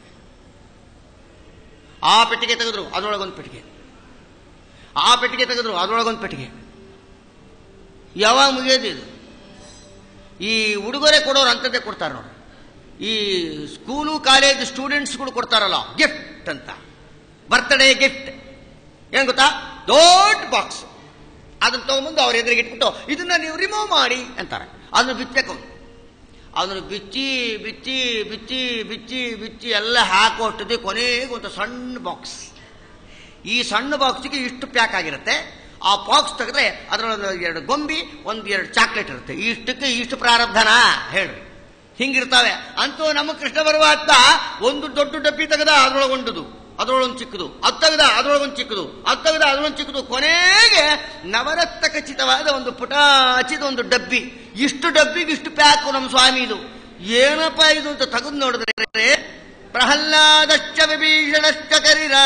ಆ ಪೆಟ್ಟಿಗೆ ತೆಗೆದ್ರು, ಅದರೊಳಗೊಂದು ಪೆಟ್ಟಿಗೆ. ಆ ಪೆಟ್ಟಿಗೆ ತೆಗೆದ್ರು, ಅದರೊಳಗೊಂದು ಪೆಟ್ಟಿಗೆ. ಯಾವಾಗ ಮುಗಿಯೋದು ಇದು? ಈ ಉಡುಗೊರೆ ಕೊಡೋರು ಅಂಥದ್ದೇ ಕೊಡ್ತಾರೆ ನೋಡಿ. ಈ ಸ್ಕೂಲು ಕಾಲೇಜ್ ಸ್ಟೂಡೆಂಟ್ಸ್ಗಳು ಕೊಡ್ತಾರಲ್ಲ ಗಿಫ್ಟ್ ಅಂತ, ಬರ್ತ್ಡೇ ಗಿಫ್ಟ್. ಏನ್ ಗೊತ್ತಾ, ದೊಡ್ಡ ಬಾಕ್ಸ್. ಅದನ್ನ ತಗೊಂಡ್ಬಂದು ಅವ್ರ ಎದುರಿಗೆ ಇಟ್ಬಿಟ್ಟು ಇದನ್ನ ನೀವು ರಿಮೂವ್ ಮಾಡಿ ಅಂತಾರೆ. ಅದನ್ನು ಬಿಚ್ಚಬೇಕು. ಅದನ್ನು ಬಿಚ್ಚಿ ಬಿಚ್ಚಿ ಬಿಚ್ಚಿ ಬಿಚ್ಚಿ ಬಿಚ್ಚಿ ಎಲ್ಲ ಹಾಕೋಷ್ಟದೆ ಕೊನೆಗೆ ಒಂದು ಸಣ್ಣ ಬಾಕ್ಸ್. ಈ ಸಣ್ಣ ಬಾಕ್ಸ್ಗೆ ಇಷ್ಟು ಪ್ಯಾಕ್ ಆಗಿರುತ್ತೆ. ಆ ಬಾಕ್ಸ್ ತೆಗೆದ್ರೆ ಅದರೊಳಗೆ 2 ಗೊಂಬಿ, 1-2 ಚಾಕ್ಲೇಟ್ ಇರುತ್ತೆ. ಇಷ್ಟಕ್ಕೆ ಇಷ್ಟು ಪ್ರಾರಬ್ಧನಾ ಹೇಳ್ರಿ, ಹಿಂಗಿರ್ತಾವೆ. ಅಂತೂ ನಮ್ಮ ಕೃಷ್ಣ ಪರಮಾತ್ಮ ಒಂದು ದೊಡ್ಡ ಡಬ್ಬಿ ತೆಗೆದ, ಅದರೊಳಗೊಂಡುದು, ಅದರೊಳಗೊಂದು ಚಿಕ್ಕದು, ಅದು ತೆಗೆದ, ಅದರೊಳಗೊಂದು ಚಿಕ್ಕದು, ಅದು ತೆಗೆದ, ಅದರೊಳಗೊಂದು ಚಿಕ್ಕದು, ಕೊನೆಗೆ ನವರತ್ನ ಖಚಿತವಾದ ಒಂದು ಪುಟಾಚಿದ ಒಂದು ಡಬ್ಬಿ. ಇಷ್ಟು ಡಬ್ಬಿಗೆ ಇಷ್ಟು ಪ್ಯಾಕು ನಮ್ಮ ಸ್ವಾಮಿ. ಇದು ಏನಪ್ಪ ಇದು ಅಂತ ತೆಗೆದು ನೋಡಿದ್ರೆ ಪ್ರಹ್ಲಾದಶ್ಚ ವಿಭೀಷಣಶ್ಚ ಕರಿರ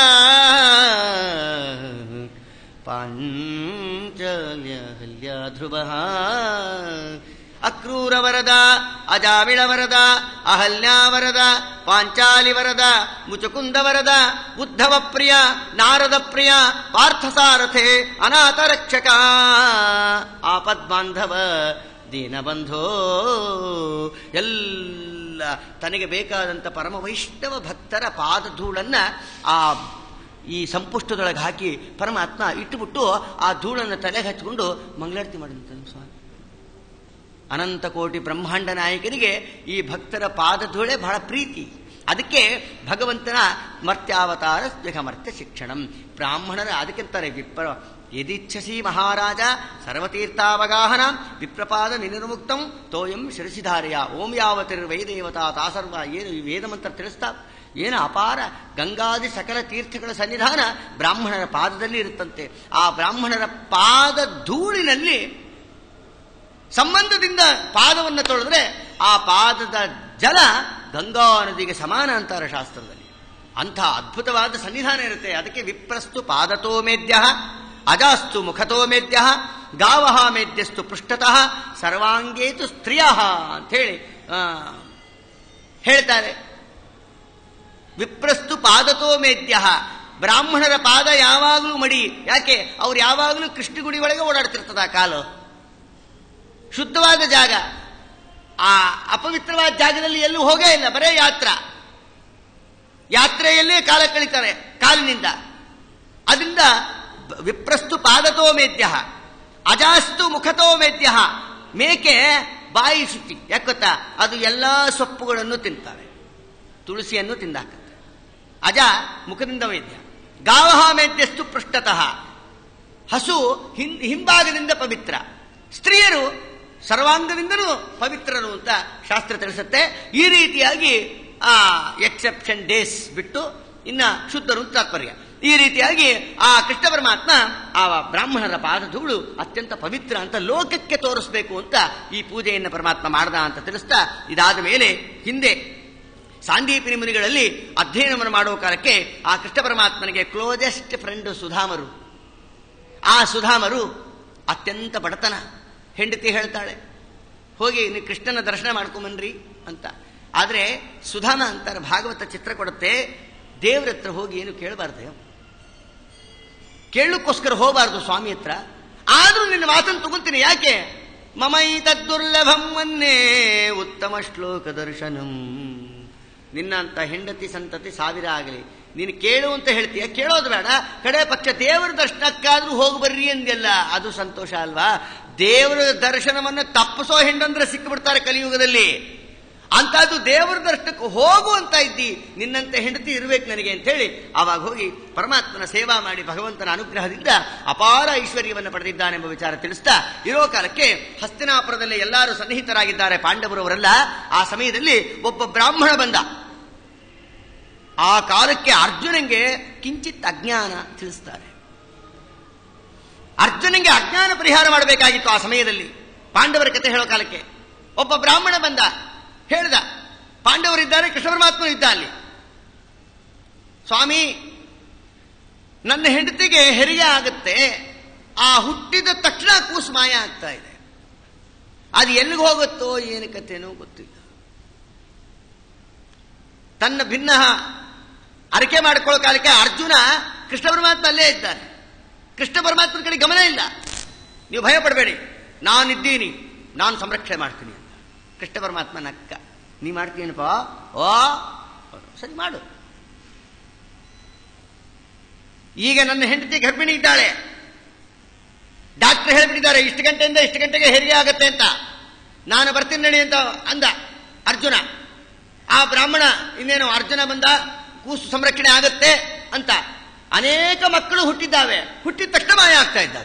ಪಾಂಚಲ್ಯ ಧ್ರುವ ಅಕ್ರೂರ ವರದ, ಅಜಾಮಿಳ ವರದ, ಅಹಲ್ಯಾ ವರದ, ಪಾಂಚಾಲಿ ವರದ, ಮುಚುಕುಂದ ವರದ, ಉದ್ಧವ ಪ್ರಿಯ, ನಾರದ ಪ್ರಿಯ, ಪಾರ್ಥಸಾರಥೆ, ಅನಾಥ ರಕ್ಷಕ, ಆಪದ್ಬಾಂಧವ, ದೀನಬಂಧೋ. ಎಲ್ಲ ತನಗೆ ಬೇಕಾದಂಥ ಪರಮ ವೈಷ್ಣವ ಭಕ್ತರ ಪಾದಧೂಳನ್ನ ಈ ಸಂಪುಷ್ಟದೊಳಗೆ ಹಾಕಿ ಪರಮಾತ್ಮ ಇಟ್ಟುಬಿಟ್ಟು ಆ ಧೂಳನ್ನು ತಲೆಗೆ ಹಚ್ಚಿಕೊಂಡು ಮಂಗಳಾರತಿ ಮಾಡಿದಂತ ಸ್ವಾಮಿ. ಅನಂತ ಕೋಟಿ ಬ್ರಹ್ಮಾಂಡ ನಾಯಕನಿಗೆ ಈ ಭಕ್ತರ ಪಾದಧೂಳೆ ಬಹಳ ಪ್ರೀತಿ. ಅದಕ್ಕೆ ಭಗವಂತನ ಮರ್ತ್ಯಾವತಾರ ಮರ್ತ್ಯ ಶಿಕ್ಷಣಂ. ಬ್ರಾಹ್ಮಣರ ಅದಕ್ಕೆಂತಾರೆ ವಿಪ್ರ ಯದಿಚ್ಛಸಿ ಮಹಾರಾಜ ಸರ್ವತೀರ್ಥಾವಗಾಹನ ವಿಪ್ರಪಾದ ನಿನಿರ್ಮುಕ್ತಂ ತೋಯಂ ಶಿರಸಿಧಾರ್ಯ ಓಂ ಯಾವತಿರ್ವೈದೇವತಾ ತಾಸರ್ವ. ಏನು ಈ ವೇದ ಮಂತ್ರ ತಿಳಿಸ್ತಾ, ಏನು ಅಪಾರ ಗಂಗಾದಿ ಸಕಲ ತೀರ್ಥಗಳ ಸನ್ನಿಧಾನ ಬ್ರಾಹ್ಮಣರ ಪಾದದಲ್ಲಿ ಇರುತ್ತಂತೆ. ಆ ಬ್ರಾಹ್ಮಣರ ಪಾದ ಧೂಳಿನಲ್ಲಿ ಸಂಬಂಧದಿಂದ ಪಾದವನ್ನು ತೊಳೆದ್ರೆ ಆ ಪಾದದ ಜಲ ಗಂಗಾ ನದಿಗೆ ಸಮಾನ ಅಂತಾರೆ ಶಾಸ್ತ್ರದಲ್ಲಿ. ಅಂಥ ಅದ್ಭುತವಾದ ಸನ್ನಿಧಾನ ಇರುತ್ತೆ. ಅದಕ್ಕೆ ವಿಪ್ರಸ್ತು ಪಾದತೋ ಮೇದ್ಯ, ಅಜಾಸ್ತು ಮುಖತೋ ಮೇದ್ಯ, ಗಾವಹ ಮೇದ್ಯಸ್ತು ಪೃಷ್ಠತಃ, ಸರ್ವಾಂಗೇತು ಸ್ತ್ರೀಯ ಅಂಥೇಳಿ ಹೇಳ್ತಾರೆ. ವಿಪ್ರಸ್ತು ಪಾದತೋ ಮೇದ್ಯ, ಬ್ರಾಹ್ಮಣರ ಪಾದ ಯಾವಾಗಲೂ ಮಡಿ. ಯಾಕೆ? ಅವ್ರು ಯಾವಾಗಲೂ ಕೃಷ್ಣಗುಡಿ ಒಳಗೆ ಓಡಾಡ್ತಿರ್ತದ ಕಾಲು. ಶುದ್ಧವಾದ ಜಾಗ. ಆ ಅಪವಿತ್ರವಾದ ಜಾಗದಲ್ಲಿ ಎಲ್ಲೂ ಹೋಗೇ ಇಲ್ಲ, ಬರೇ ಯಾತ್ರೆಯಲ್ಲೇ ಕಾಲ ಕಳೀತಾರೆ ಕಾಲಿನಿಂದ. ಅದರಿಂದ ವಿಪ್ರಸ್ತು ಪಾದತೋ ಮೇದ್ಯ, ಅಜಾಸ್ತು ಮುಖತೋ ಮೇದ್ಯ. ಮೇಕೆ ಬಾಯಿ ಶುಚಿ. ಯಾಕೊತ್ತಾ? ಅದು ಎಲ್ಲಾ ಸೊಪ್ಪುಗಳನ್ನು ತಿಂತಾವೆ, ತುಳಸಿಯನ್ನು ತಿಂದಾಕತ್ತೆ. ಅಜ ಮುಖದಿಂದ ಮೇದ್ಯ. ಗಾವಹ ಮೇದ್ಯಸ್ತು ಪೃಷ್ಠತಃ. ಹಸು ಹಿಂಭಾಗದಿಂದ ಪವಿತ್ರ. ಸ್ತ್ರೀಯರು ಸರ್ವಾಂಗದಿಂದಲೂ ಪವಿತ್ರರು ಅಂತ ಶಾಸ್ತ್ರ ತಿಳಿಸುತ್ತೆ. ಈ ರೀತಿಯಾಗಿ ಎಕ್ಸೆಪ್ಷನ್ ಡೇಸ್ ಬಿಟ್ಟು ಇನ್ನ ಶುದ್ಧರು ತಾತ್ಪರ್ಯ. ಈ ರೀತಿಯಾಗಿ ಆ ಕೃಷ್ಣ ಪರಮಾತ್ಮ ಆ ಬ್ರಾಹ್ಮಣರ ಪಾದಧೂಳು ಅತ್ಯಂತ ಪವಿತ್ರ ಅಂತ ಲೋಕಕ್ಕೆ ತೋರಿಸಬೇಕು ಅಂತ ಈ ಪೂಜೆಯನ್ನು ಪರಮಾತ್ಮ ಮಾಡ್ದ ಅಂತ ತಿಳಿಸ್ತಾ, ಇದಾದ ಮೇಲೆ ಹಿಂದೆ ಸಾಂದೀಪಿನಿ ಮುನಿಗಳಲ್ಲಿ ಅಧ್ಯಯನವನ್ನು ಮಾಡುವ ಕಾಲಕ್ಕೆ ಆ ಕೃಷ್ಣ ಪರಮಾತ್ಮನಿಗೆ ಕ್ಲೋಸೆಸ್ಟ್ ಫ್ರೆಂಡ್ ಸುಧಾಮರು. ಆ ಸುಧಾಮರು ಅತ್ಯಂತ ಬಡತನ. ಹೆಂಡತಿ ಹೇಳ್ತಾಳೆ, ಹೋಗಿ ನೀವು ಕೃಷ್ಣನ ದರ್ಶನ ಮಾಡ್ಕೊಂಬನ್ರಿ ಅಂತ. ಆದರೆ ಸುಧಾಮ ಅಂತಾರೆ, ಭಾಗವತ ಚಿತ್ರ ಕೊಡುತ್ತೆ, ದೇವ್ರ ಹತ್ರ ಹೋಗಿ ಏನು ಕೇಳಬಾರ್ದು, ಕೇಳಲಿಕ್ಕೋಸ್ಕರ ಹೋಗಬಾರ್ದು ಸ್ವಾಮಿ ಹತ್ರ. ಆದ್ರೂ ನಿನ್ನ ಮಾತನ್ನು ತಗೊಂತೀನಿ. ಯಾಕೆ? ಮಮೈತದ್ದುರ್ಲಭಂ ಮನ್ನೇ ಉತ್ತಮ ಶ್ಲೋಕ ದರ್ಶನಂ. ನಿನ್ನಂತ ಹೆಂಡತಿ ಸಂತತಿ 1000 ಆಗಲಿ, ನೀನು ಕೇಳು ಅಂತ ಹೇಳ್ತೀಯ, ಕೇಳೋದು ಬೇಡ, ಕಡೆ ಪಕ್ಷ ದೇವರ ದರ್ಶನಕ್ಕಾದ್ರೂ ಹೋಗಿ ಬರ್ರಿ ಅಂದೆಲ್ಲ, ಅದು ಸಂತೋಷ ಅಲ್ವಾ? ದೇವರ ದರ್ಶನವನ್ನು ತಪ್ಪಿಸೋ ಹೆಂಡಂದ್ರೆ ಸಿಕ್ಕಿಬಿಡ್ತಾರೆ ಕಲಿಯುಗದಲ್ಲಿ. ಅಂತದ್ದು ದೇವರ ದರ್ಶನಕ್ಕೆ ಹೋಗು ಅಂತ ಇದ್ದಿ, ನಿನ್ನಂತೆ ಹೆಂಡತಿ ಇರಬೇಕು ನನಗೆ ಅಂತ ಹೇಳಿ ಆವಾಗ ಹೋಗಿ ಪರಮಾತ್ಮನ ಸೇವಾ ಮಾಡಿ ಭಗವಂತನ ಅನುಗ್ರಹದಿಂದ ಅಪಾರ ಐಶ್ವರ್ಯವನ್ನು ಪಡೆದಿದ್ದಾನೆಂಬ ವಿಚಾರ ತಿಳಿಸ್ತಾ ಇರೋ ಕಾಲಕ್ಕೆ ಹಸ್ತಿನಾಪುರದಲ್ಲಿ ಎಲ್ಲರೂ ಸನ್ನಿಹಿತರಾಗಿದ್ದಾರೆ ಪಾಂಡವರವರೆಲ್ಲ. ಆ ಸಮಯದಲ್ಲಿ ಒಬ್ಬ ಬ್ರಾಹ್ಮಣ ಬಂದ. ಆ ಕಾಲಕ್ಕೆ ಅರ್ಜುನಂಗೆ ಕಿಂಚಿತ್ ಅಜ್ಞಾನ ತಿಳಿಸ್ತಾರೆ. ಅರ್ಜುನಂಗೆ ಅಜ್ಞಾನ ಪರಿಹಾರ ಮಾಡಬೇಕಾಗಿತ್ತು ಆ ಸಮಯದಲ್ಲಿ. ಪಾಂಡವರ ಕಥೆ ಹೇಳೋ ಕಾಲಕ್ಕೆ ಒಬ್ಬ ಬ್ರಾಹ್ಮಣ ಬಂದ, ಹೇಳ್ದ, ಪಾಂಡವರಿದ್ದಾರೆ, ಕೃಷ್ಣ ಪರಮಾತ್ಮನು ಇದ್ದ ಅಲ್ಲಿ. ಸ್ವಾಮಿ, ನನ್ನ ಹೆಂಡತಿಗೆ ಹೆರಿಗೆ ಆಗುತ್ತೆ, ಆ ಹುಟ್ಟಿದ ತಕ್ಷಣ ಕೂಸು ಮಾಯ ಆಗ್ತಾ ಇದೆ, ಅದು ಎಲ್ಲಿಗೆ ಹೋಗುತ್ತೋ ಏನು ಕಥೆನೋ ಗೊತ್ತಿಲ್ಲ. ತನ್ನ ಭಿನ್ನ ಅರಕೆ ಮಾಡಿಕೊಳ್ಳೋ ಕಾಲಕ್ಕೆ ಅರ್ಜುನ ಕೃಷ್ಣ ಪರಮಾತ್ಮ ಅಲ್ಲೇ ಇದ್ದಾನೆ. ಕೃಷ್ಣ ಪರಮಾತ್ಮನ ಕಡೆ ಗಮನ ಇಲ್ಲ. ನೀವು ಭಯ ಪಡಬೇಡಿ, ನಾನಿದ್ದೀನಿ, ನಾನು ಸಂರಕ್ಷಣೆ ಮಾಡ್ತೀನಿ ಅಂತ. ಕೃಷ್ಣ ಪರಮಾತ್ಮ ನಕ್ಕ, ನೀ ಮಾಡ್ತೀನಪ್ಪ, ಓ ಸರಿ ಮಾಡು. ಈಗ ನನ್ನ ಹೆಂಡತಿ ಗರ್ಭಿಣಿ ಇದ್ದಾಳೆ, ಡಾಕ್ಟರ್ ಹೇಳ್ಬಿಟ್ಟಿದ್ದಾರೆ ಇಷ್ಟು ಗಂಟೆಯಿಂದ ಇಷ್ಟು ಗಂಟೆಗೆ ಹೆರಿಗೆ ಆಗತ್ತೆ ಅಂತ, ನಾನು ಬರ್ತೀನಿ ನಡಿ ಅಂತ ಅಂದ ಅರ್ಜುನ. ಆ ಬ್ರಾಹ್ಮಣ ಇನ್ನೇನು ಅರ್ಜುನ ಬಂದ, ಕೂಸು ಸಂರಕ್ಷಣೆ ಆಗತ್ತೆ ಅಂತ. ಅನೇಕ ಮಕ್ಕಳು ಹುಟ್ಟಿದ್ದಾವೆ, ಹುಟ್ಟಿದ ತಕ್ಷಣ ಮಾಯ ಆಗ್ತಾ ಇದ್ದಾವೆ.